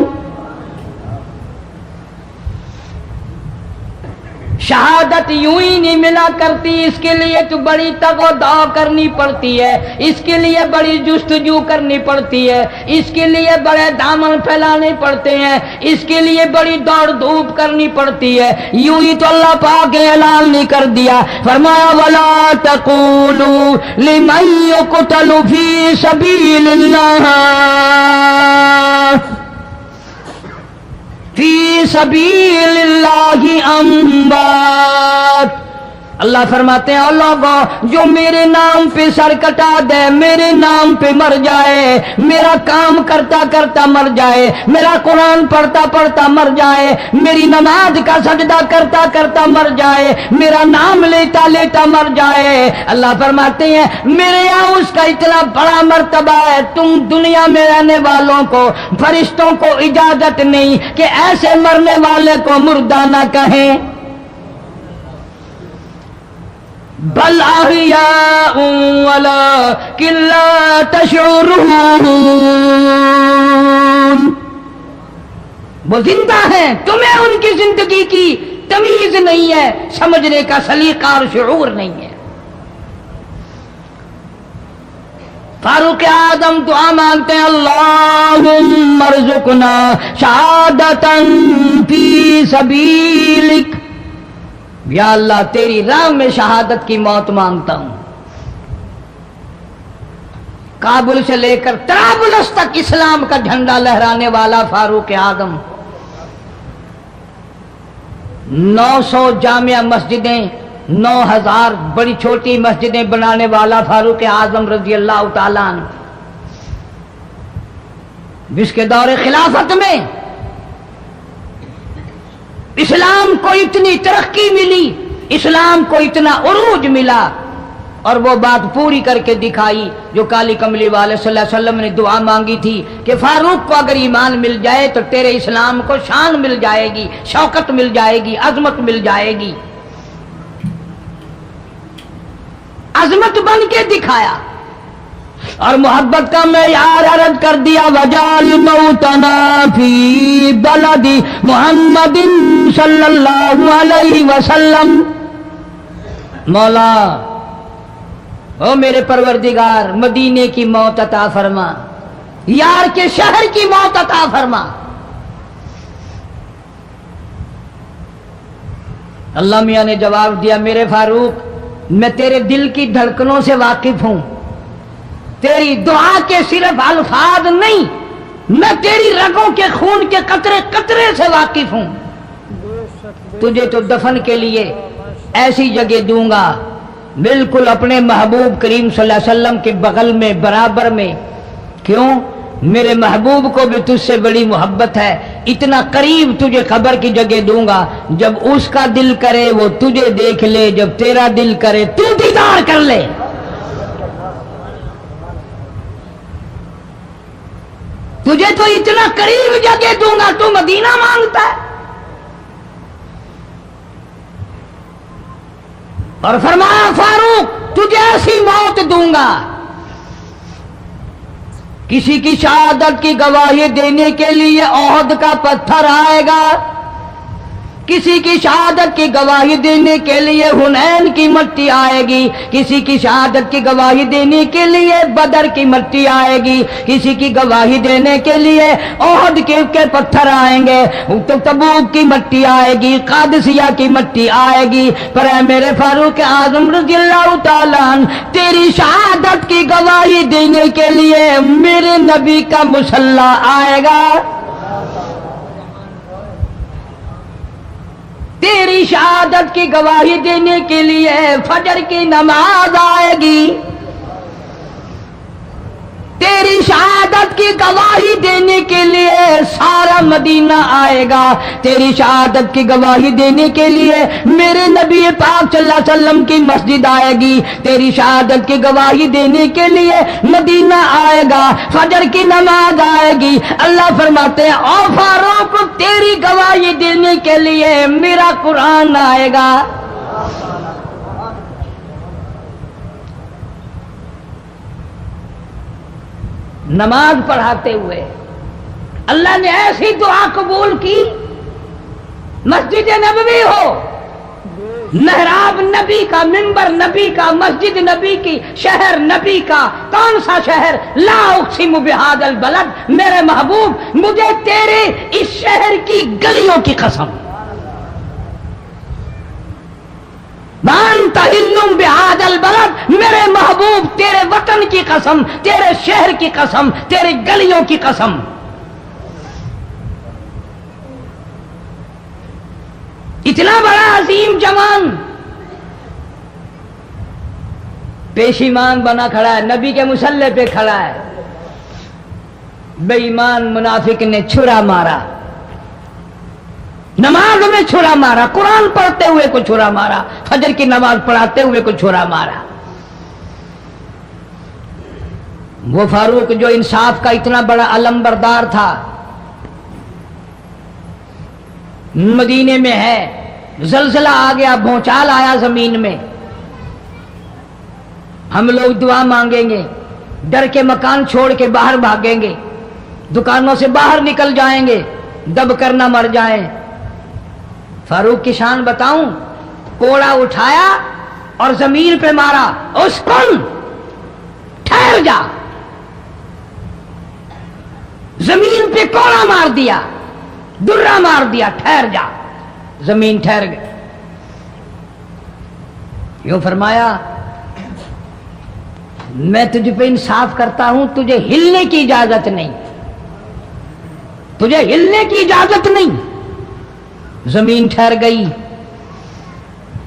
شہادت یوں ہی نہیں ملا کرتی، اس کے لیے تو بڑی تگ و دو کرنی پڑتی ہے، اس کے لیے بڑی جستجو کرنی پڑتی ہے، اس کے لیے بڑے دامن پھیلانے پڑتے ہیں، اس کے لیے بڑی دوڑ دھوپ کرنی پڑتی ہے۔ یوں ہی تو اللہ پاک نے اعلان نہیں کر دیا، فرمایا وَلَا تَقُولُوا لِمَن يُقْتَلُ فِي سَبِيلِ اللَّهِ فی سبیل اللہ اموات، اللہ فرماتے ہیں اور لوگوں جو میرے نام پہ سر کٹا دے، میرے نام پہ مر جائے، میرا کام کرتا کرتا مر جائے، میرا قرآن پڑھتا پڑھتا مر جائے، میری نماز کا سجدہ کرتا کرتا مر جائے، میرا نام لیتا لیتا مر جائے، اللہ فرماتے ہیں میرے یہاں اس کا اتنا بڑا مرتبہ ہے، تم دنیا میں رہنے والوں کو، فرشتوں کو اجازت نہیں کہ ایسے مرنے والے کو مردہ نہ کہیں، بل احیاء ولکن لا تشعرون، وہ زندہ ہیں، تمہیں ان کی زندگی کی تمیز نہیں ہے، سمجھنے کا سلیقہ اور شعور نہیں ہے۔ فاروق اعظم دعا مانگتے ہیں اللہم ارزقنا شہادتاً فی سبیلک، یا اللہ تیری راہ میں شہادت کی موت مانگتا ہوں۔ کابل سے لے کر طرابلس تک اسلام کا جھنڈا لہرانے والا فاروق اعظم، 900 جامع مسجدیں، 9000 بڑی چھوٹی مسجدیں بنانے والا فاروق اعظم رضی اللہ تعالیٰ عنہ، جس کے دور خلافت میں اسلام کو اتنی ترقی ملی، اسلام کو اتنا عروج ملا، اور وہ بات پوری کر کے دکھائی جو کالی کملی والے صلی اللہ علیہ وسلم نے دعا مانگی تھی کہ فاروق کو اگر ایمان مل جائے تو تیرے اسلام کو شان مل جائے گی، شوکت مل جائے گی، عظمت مل جائے گی، عظمت بن کے دکھایا، اور محبت کا معیار عرض کر دیا وجعل موتنا فی بلد محمد صلی اللہ علیہ وسلم، مولا او میرے پروردگار مدینے کی موت عطا فرما، یار کے شہر کی موت عطا فرما۔ اللہ میاں نے جواب دیا میرے فاروق میں تیرے دل کی دھڑکنوں سے واقف ہوں، تیری دعا کے صرف الفاظ نہیں، میں تیری رگوں کے خون کے قطرے قطرے سے واقف ہوں، تجھے تو دفن کے لیے ایسی جگہ دوں گا بالکل اپنے محبوب کریم صلی اللہ علیہ وسلم کے بغل میں برابر میں، کیوں؟ میرے محبوب کو بھی تجھ سے بڑی محبت ہے، اتنا قریب تجھے قبر کی جگہ دوں گا، جب اس کا دل کرے وہ تجھے دیکھ لے، جب تیرا دل کرے تو دیدار کر لے، تجھے تو اتنا قریب جگہ دوں گا، تو مدینہ مانگتا ہے۔ اور فرمایا فاروق تجھے ایسی موت دوں گا، کسی کی شہادت کی گواہی دینے کے لیے احد کا پتھر آئے گا، کسی کی شہادت کی گواہی دینے کے لیے حنین کی مٹی آئے گی، کسی کی شہادت کی گواہی دینے کے لیے بدر کی مٹی آئے گی، کسی کی گواہی دینے کے لیے احد کے پتھر آئیں گے، تبوک کی مٹی آئے گی، قادسیہ کی مٹی آئے گی، پر اے میرے فاروق اعظم رضی اللہ تعالیٰ عنہ تیری شہادت کی گواہی دینے کے لیے میرے نبی کا مصلی آئے گا، تیری شہادت کی گواہی دینے کے لیے فجر کی نماز آئے گی، تیری شہادت کی گواہی دینے کے لیے سارا مدینہ آئے گا، تیری شہادت کی گواہی دینے کے لیے میرے نبی پاک صلی اللہ علیہ وسلم کی مسجد آئے گی، تیری شہادت کی گواہی دینے کے لیے مدینہ آئے گا، فجر کی نماز آئے گی۔ اللہ فرماتے ہیں او فاروق تیری گواہی دینے کے لیے میرا قرآن آئے گا۔ نماز پڑھاتے ہوئے اللہ نے ایسی دعا قبول کی، مسجد نبوی ہو، محراب نبی کا، منبر نبی کا، مسجد نبی کی، شہر نبی کا، کون سا شہر؟ لا اقسم بہذا البلد، میرے محبوب مجھے تیرے اس شہر کی گلیوں کی قسم، وانت حل بہذا البلد، میرے محبوب تیرے وطن کی قسم، تیرے شہر کی قسم، تیرے گلیوں کی قسم۔ اتنا بڑا عظیم جوان پیشیمان بنا کھڑا ہے، نبی کے مسلح پہ کھڑا ہے، بے ایمان منافق نے چھرا مارا، نماز میں چھرا مارا، قرآن پڑھتے ہوئے کو چھرا مارا، فجر کی نماز پڑھاتے ہوئے کو چھرا مارا۔ وہ فاروق جو انصاف کا اتنا بڑا علم بردار تھا، مدینے میں ہے، زلزلہ آ گیا، بھونچال آیا زمین میں، ہم لوگ دعا مانگیں گے، ڈر کے مکان چھوڑ کے باہر بھاگیں گے، دکانوں سے باہر نکل جائیں گے، دب کر نہ مر جائیں۔ فاروق کی شان بتاؤں، کوڑا اٹھایا اور زمین پہ مارا، اسکن ٹھہر جا، زمین پہ کوڑا مار دیا، درہ مار دیا، ٹھہر جا، زمین ٹھہر گئی۔ یوں فرمایا میں تجھ پہ انصاف کرتا ہوں، تجھے ہلنے کی اجازت نہیں، تجھے ہلنے کی اجازت نہیں۔ زمین ٹھہر گئی۔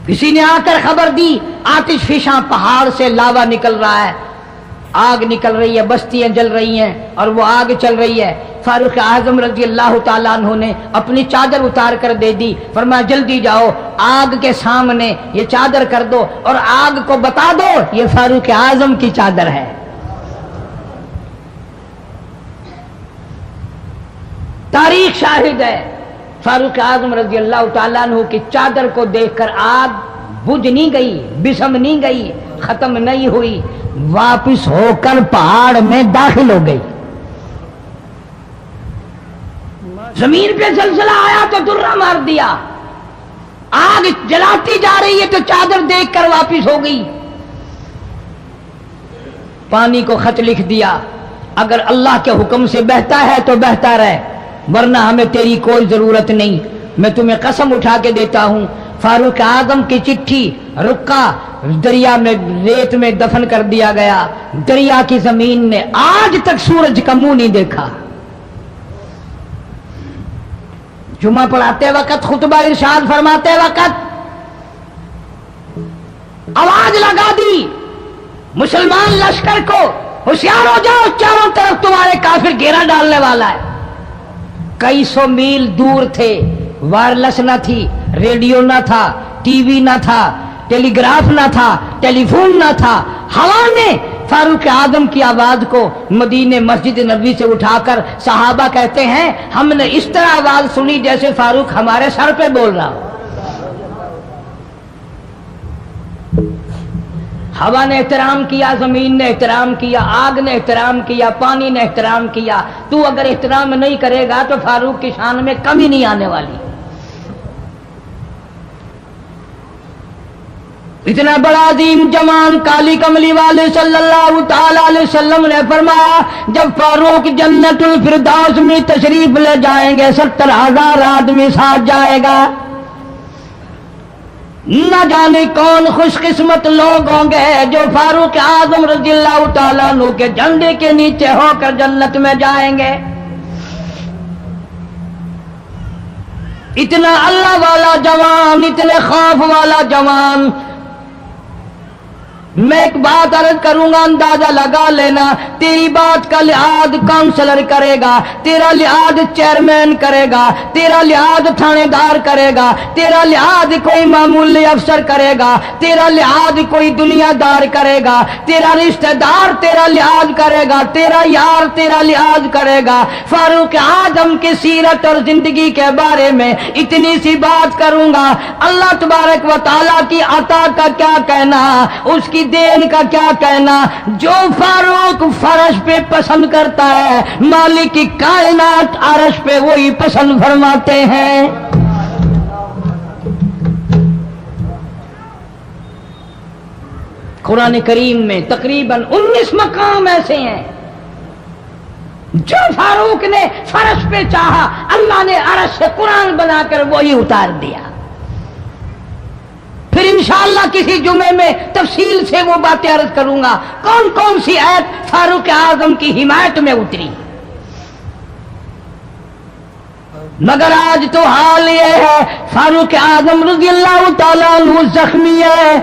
کسی نے آ کر خبر دی آتش فشاں پہاڑ سے لاوا نکل رہا ہے، آگ نکل رہی ہے، بستیاں جل رہی ہیں اور وہ آگ چل رہی ہے۔ فاروق اعظم رضی اللہ تعالیٰ عنہ نے اپنی چادر اتار کر دے دی، فرمایا جلدی جاؤ آگ کے سامنے یہ چادر کر دو اور آگ کو بتا دو یہ فاروق اعظم کی چادر ہے۔ تاریخ شاہد ہے، فاروق اعظم رضی اللہ تعالیٰ عنہ کی چادر کو دیکھ کر آگ بجھ نہیں گئی، بسم نہیں گئی، ختم نہیں ہوئی، واپس ہو کر پہاڑ میں داخل ہو گئی۔ زمین پہ زلزلہ آیا تو درہ مار دیا، آگ جلاتی جا رہی ہے تو چادر دیکھ کر واپس ہو گئی۔ پانی کو خط لکھ دیا، اگر اللہ کے حکم سے بہتا ہے تو بہتا رہے، ورنہ ہمیں تیری کوئی ضرورت نہیں۔ میں تمہیں قسم اٹھا کے دیتا ہوں، فاروق اعظم کی چٹھی رکا دریا میں ریت میں دفن کر دیا گیا، دریا کی زمین نے آج تک سورج کا منہ نہیں دیکھا۔ جمعہ پڑھاتے وقت، خطبہ ارشاد فرماتے وقت آواز لگا دی مسلمان لشکر کو، ہوشیار ہو جاؤ، چاروں طرف تمہارے کافر گھیرا ڈالنے والا ہے۔ کئی سو میل دور تھے، وائرلیس نہ تھی، ریڈیو نہ تھا، ٹی وی نہ تھا، ٹیلی گراف نہ تھا، ٹیلی فون نہ تھا۔ ہوا نے فاروق اعظم کی آواز کو مدینے مسجد نبوی سے اٹھا کر، صحابہ کہتے ہیں ہم نے اس طرح آواز سنی جیسے فاروق ہمارے سر پہ بول رہا ہو۔ ہوا نے احترام کیا، زمین نے احترام کیا، آگ نے احترام کیا، پانی نے احترام کیا۔ تو اگر احترام نہیں کرے گا تو فاروق کی شان میں کمی نہیں آنے والی۔ اتنا بڑا عظیم جوان کالی کملی والے صلی اللہ تعالی علیہ وسلم نے فرمایا جب فاروق جنت الفردوس میں تشریف لے جائیں گے 70,000 آدمی ساتھ جائے گا۔ نہ جانے کون خوش قسمت لوگ ہوں گے جو فاروق اعظم رضی اللہ تعالیٰ عنہ کے جھنڈے کے نیچے ہو کر جنت میں جائیں گے۔ اتنا اللہ والا جوان، اتنے خوف والا جوان. میں ایک بات عرض کروں گا، اندازہ لگا لینا. تیری بات کا لحاظ کاؤنسلر کرے گا، تیرا لحاظ چیئرمین کرے گا، تیرا لحاظ تھانے دار کرے گا، تیرا لحاظ کوئی معمولی افسر کرے گا، تیرا لحاظ کوئی دنیا دار کرے گا، تیرا رشتہ دار تیرا لحاظ کرے گا، تیرا یار تیرا لحاظ کرے گا. فاروق اعظم کی سیرت اور زندگی کے بارے میں اتنی سی بات کروں گا. اللہ تبارک و تعالیٰ کی عطا کا کیا کہنا، اس کی دین کا کیا کہنا. جو فاروق فرش پہ پسند کرتا ہے، مالک کی کائنات عرش پہ وہی پسند فرماتے ہیں. قرآن کریم میں تقریباً 19 مقام ایسے ہیں جو فاروق نے فرش پہ چاہا، اللہ نے عرش سے قرآن بنا کر وہی اتار دیا. پھر انشاءاللہ کسی جمعے میں تفصیل سے وہ باتیں عرض کروں گا کون کون سی آیت فاروق اعظم کی حمایت میں اتری. مگر آج تو حال یہ ہے، فاروق اعظم رضی اللہ تعالیٰ عنہ زخمی ہے،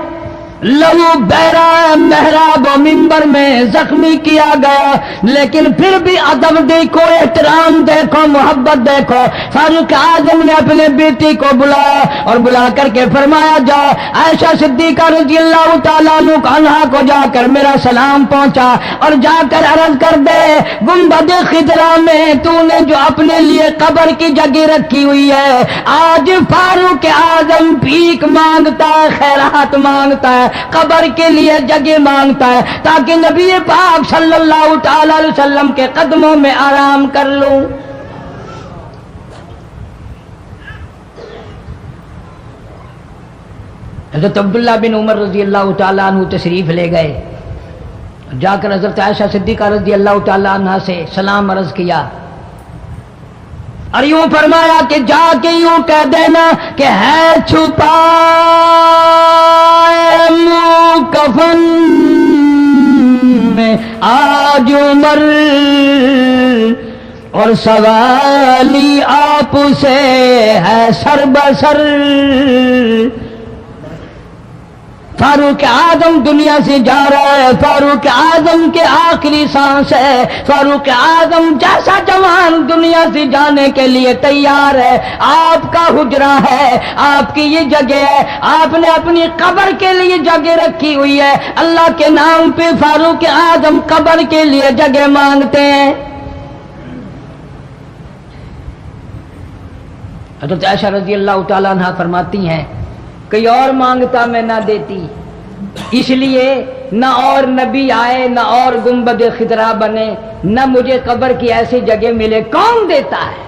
لہو بہرا محراب و منبر میں زخمی کیا گیا، لیکن پھر بھی ادب دیکھو، احترام دیکھو، محبت دیکھو. فاروق اعظم نے اپنے بیٹی کو بلایا اور بلا کر کے فرمایا، جا عائشہ صدیقہ رضی اللہ تعالیٰ عنہا کو جا کر میرا سلام پہنچا اور جا کر عرض کر دے، گنبد خضرا میں تو نے جو اپنے لیے قبر کی جگہ رکھی ہوئی ہے، آج فاروق اعظم بھیک مانگتا ہے، خیرات مانگتا ہے، قبر کے لیے جگہ مانگتا ہے تاکہ نبی پاک صلی اللہ تعالی علیہ وسلم کے قدموں میں آرام کر لوں. حضرت عبداللہ بن عمر رضی اللہ تعالیٰ عنہ تشریف لے گئے، جا کر حضرت عائشہ صدیقہ رضی اللہ تعالیٰ عنہ سے سلام عرض کیا اور یوں فرمایا کہ جا کے یوں کہہ دینا کہ ہے چھپا کفن میں آج عمر اور سوالی آپ سے ہے سر بسر. فاروق اعظم دنیا سے جا رہا ہے، فاروق اعظم کے آخری سانس ہے، فاروق اعظم جیسا جوان دنیا سے جانے کے لیے تیار ہے. آپ کا حجرہ ہے، آپ کی یہ جگہ ہے، آپ نے اپنی قبر کے لیے جگہ رکھی ہوئی ہے. اللہ کے نام پہ فاروق اعظم قبر کے لیے جگہ مانگتے ہیں. حضرت عائشہ رضی اللہ تعالیٰ عنہ فرماتی ہیں، کوئی اور مانگتا میں نہ دیتی، اس لیے نہ اور نبی آئے، نہ اور گنبد خضرا بنے، نہ مجھے قبر کی ایسی جگہ ملے. کون دیتا ہے؟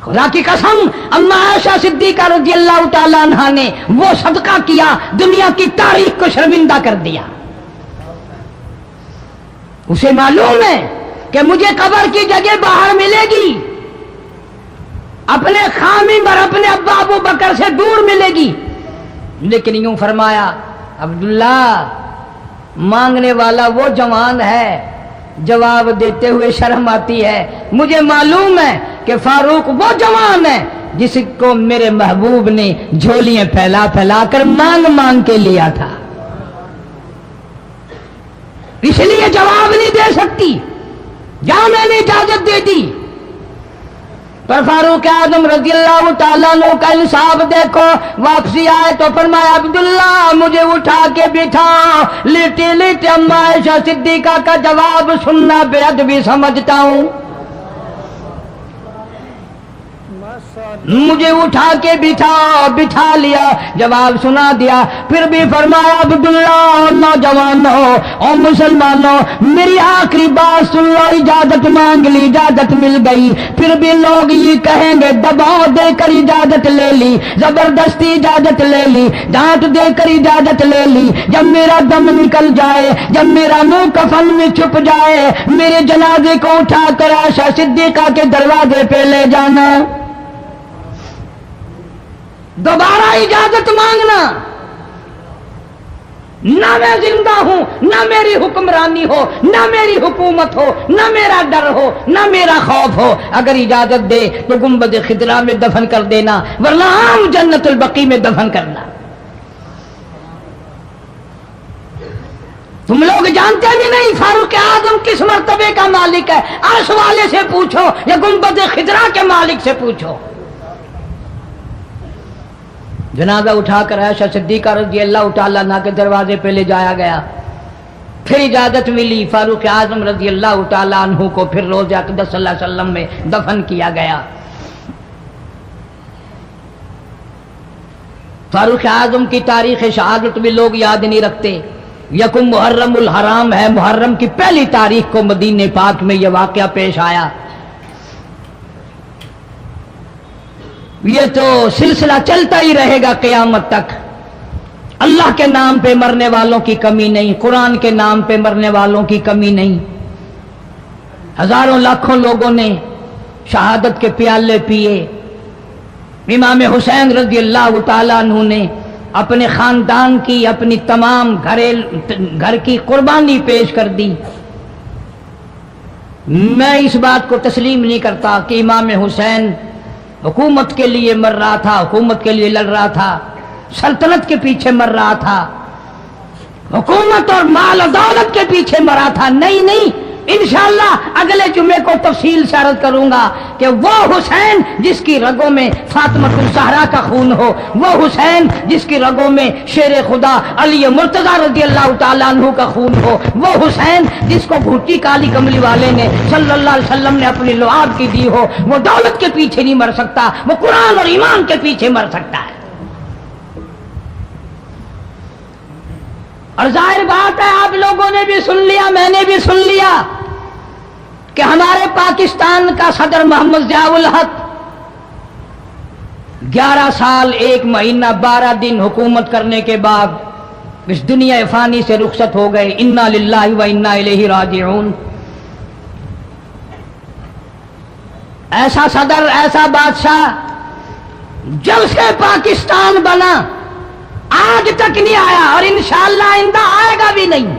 خدا کی قسم، اما عائشہ صدیقہ رضی اللہ تعالیٰ عنہ نے وہ صدقہ کیا، دنیا کی تاریخ کو شرمندہ کر دیا. اسے معلوم ہے کہ مجھے قبر کی جگہ باہر ملے گی، اپنے خامی پر اپنے ابا ابو بکر سے دور ملے گی. لیکن یوں فرمایا، عبداللہ مانگنے والا وہ جوان ہے، جواب دیتے ہوئے شرم آتی ہے. مجھے معلوم ہے کہ فاروق وہ جوان ہے جس کو میرے محبوب نے جھولیاں پھیلا پھیلا کر مانگ مانگ کے لیا تھا، اس لیے جواب نہیں دے سکتی. جہاں میں نے اجازت دے دی، پر فاروق اعظم رضی اللہ تعالیٰ عنہ کا انصاف دیکھو. واپسی آئے تو فرمایا، عبداللہ مجھے اٹھا کے بٹھا. لیٹے لیٹے اما عائشہ صدیقہ کا جواب سننا بے ادبی سمجھتا ہوں. مجھے اٹھا کے بٹھا لیا، جواب سنا دیا. پھر بھی فرمایا، عبداللہ نوجوانوں اور مسلمانوں، میری آخری بات سن لو. اجازت مانگ لی، اجازت مل گئی. پھر بھی لوگ یہ کہیں گے دباؤ دے کر اجازت لے لی، زبردستی اجازت لے لی، ڈانٹ دے کر اجازت لے لی. جب میرا دم نکل جائے، جب میرا منہ کفن میں چھپ جائے، میرے جنازے کو اٹھا کر عائشہ صدیقہ کے دروازے پہ لے جانا. دوبارہ اجازت مانگنا. نہ میں زندہ ہوں، نہ میری حکمرانی ہو، نہ میری حکومت ہو، نہ میرا ڈر ہو، نہ میرا خوف ہو، اگر اجازت دے تو گنبد خضرا میں دفن کر دینا، ورنہ عام جنت البقیع میں دفن کرنا۔ تم لوگ جانتے بھی نہیں فاروق اعظم کس مرتبے کا مالک ہے، عرش والے سے پوچھو یا گنبد خضرا کے مالک سے پوچھو۔ جنازہ اٹھا کر عائشہ صدیقہ رضی اللہ تعالیٰ عنہ کے دروازے پہ لے جایا گیا، پھر اجازت ملی، فاروق اعظم رضی اللہ تعالیٰ عنہ کو پھر روضہ اقدس صلی اللہ علیہ وسلم میں دفن کیا گیا۔ فاروق اعظم کی تاریخ شہادت بھی لوگ یاد نہیں رکھتے۔ یکم محرم الحرام ہے، محرم کی پہلی تاریخ کو مدینہ پاک میں یہ واقعہ پیش آیا۔ یہ تو سلسلہ چلتا ہی رہے گا قیامت تک۔ اللہ کے نام پہ مرنے والوں کی کمی نہیں، قرآن کے نام پہ مرنے والوں کی کمی نہیں۔ ہزاروں لاکھوں لوگوں نے شہادت کے پیالے پیے۔ امام حسین رضی اللہ تعالیٰ عنہ نے اپنے خاندان کی، اپنی تمام گھر کی قربانی پیش کر دی۔ میں اس بات کو تسلیم نہیں کرتا کہ امام حسین حکومت کے لیے مر رہا تھا، حکومت کے لیے لڑ رہا تھا، سلطنت کے پیچھے مر رہا تھا، حکومت اور مال و دولت کے پیچھے مرا تھا۔ نہیں، انشاءاللہ اگلے جمعے کو تفصیل سے عرض کروں گا کہ وہ حسین جس کی رگوں میں فاطمہ الزہرا کا خون ہو، وہ حسین جس کی رگوں میں شیر خدا علی مرتضیٰ رضی اللہ تعالیٰ عنہ کا خون ہو، وہ حسین جس کو گھوٹی کالی کملی والے نے صلی اللہ علیہ وسلم نے اپنی لعاب کی دی ہو، وہ دولت کے پیچھے نہیں مر سکتا، وہ قرآن اور ایمان کے پیچھے مر سکتا ہے۔ اور ظاہر بات ہے آپ لوگوں نے بھی سن لیا، میں نے بھی سن لیا کہ ہمارے پاکستان کا صدر محمد ضیاء الحق 11 سال 1 مہینہ 12 دن حکومت کرنے کے بعد اس دنیا فانی سے رخصت ہو گئے۔ انا للہ و انا الیہ راجعون۔ ایسا صدر، ایسا بادشاہ جب سے پاکستان بنا آج تک نہیں آیا، اور انشاءاللہ آئندہ آئے گا بھی نہیں۔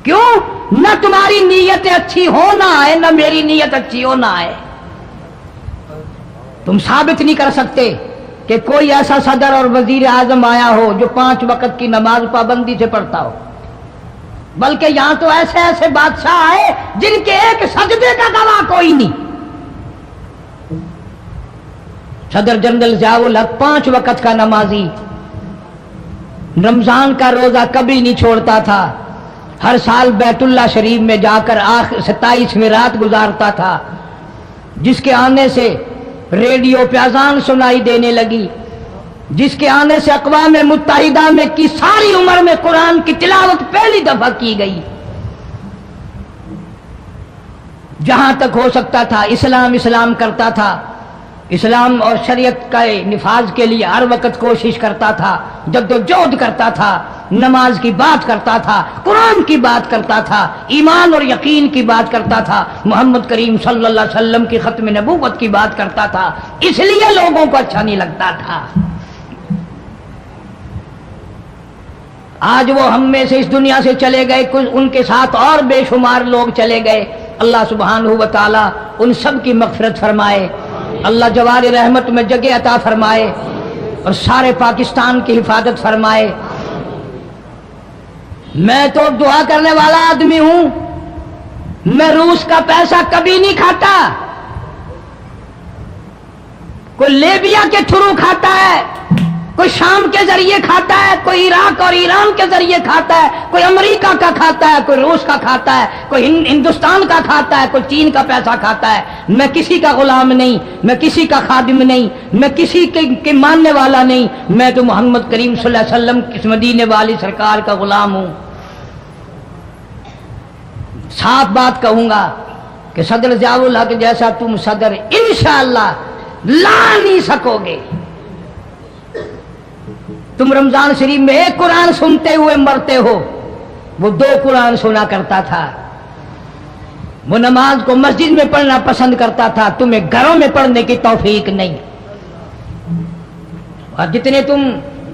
کیوں؟ نہ تمہاری نیت اچھی ہو نہ آئے، نہ میری نیت اچھی ہو نہ آئے۔ تم ثابت نہیں کر سکتے کہ کوئی ایسا صدر اور وزیر اعظم آیا ہو جو 5 وقت کی نماز پابندی سے پڑھتا ہو، بلکہ یہاں تو ایسے ایسے بادشاہ آئے جن کے ایک سجدے کا گواہ کوئی نہیں۔ صدر جنرل ضیاء الحق 5 وقت کا نمازی، رمضان کا روزہ کبھی نہیں چھوڑتا تھا، ہر سال بیت اللہ شریف میں جا کر 27ویں رات گزارتا تھا، جس کے آنے سے ریڈیو پہ اذان سنائی دینے لگی، جس کے آنے سے اقوام متحدہ میں کی ساری عمر میں قرآن کی تلاوت پہلی دفعہ کی گئی۔ جہاں تک ہو سکتا تھا اسلام کرتا تھا، اسلام اور شریعت کا نفاذ کے لیے ہر وقت کوشش کرتا تھا، جدوجہد کرتا تھا، نماز کی بات کرتا تھا، قرآن کی بات کرتا تھا، ایمان اور یقین کی بات کرتا تھا، محمد کریم صلی اللہ علیہ وسلم کی ختم نبوت کی بات کرتا تھا، اس لیے لوگوں کو اچھا نہیں لگتا تھا۔ آج وہ ہم میں سے اس دنیا سے چلے گئے، کچھ ان کے ساتھ اور بے شمار لوگ چلے گئے، اللہ سبحانہ و تعالی ان سب کی مغفرت فرمائے، اللہ جوار رحمت میں جگہ عطا فرمائے اور سارے پاکستان کی حفاظت فرمائے۔ میں تو دعا کرنے والا آدمی ہوں، میں روس کا پیسہ کبھی نہیں کھاتا، کوئی لیبیا کے تھرو کھاتا ہے، کوئی شام کے ذریعے کھاتا ہے، کوئی عراق اور ایران کے ذریعے کھاتا ہے، کوئی امریکہ کا کھاتا ہے، کوئی روس کا کھاتا ہے، کوئی ہندوستان کا کھاتا ہے، کوئی چین کا پیسہ کھاتا ہے۔ میں کسی کا غلام نہیں، میں کسی کا خادم نہیں، میں کسی کے ماننے والا نہیں، میں تو محمد کریم صلی اللہ علیہ وسلم کی مدینے والی سرکار کا غلام ہوں۔ صاف بات کہوں گا کہ صدر ضیاء الحق جیسا تم صدر انشاءاللہ لا نہیں سکو گے۔ تم رمضان شریف میں 1 قرآن سنتے ہوئے مرتے ہو، وہ 2 قرآن سنا کرتا تھا، وہ نماز کو مسجد میں پڑھنا پسند کرتا تھا، تمہیں گھروں میں پڑھنے کی توفیق نہیں۔ اور جتنے تم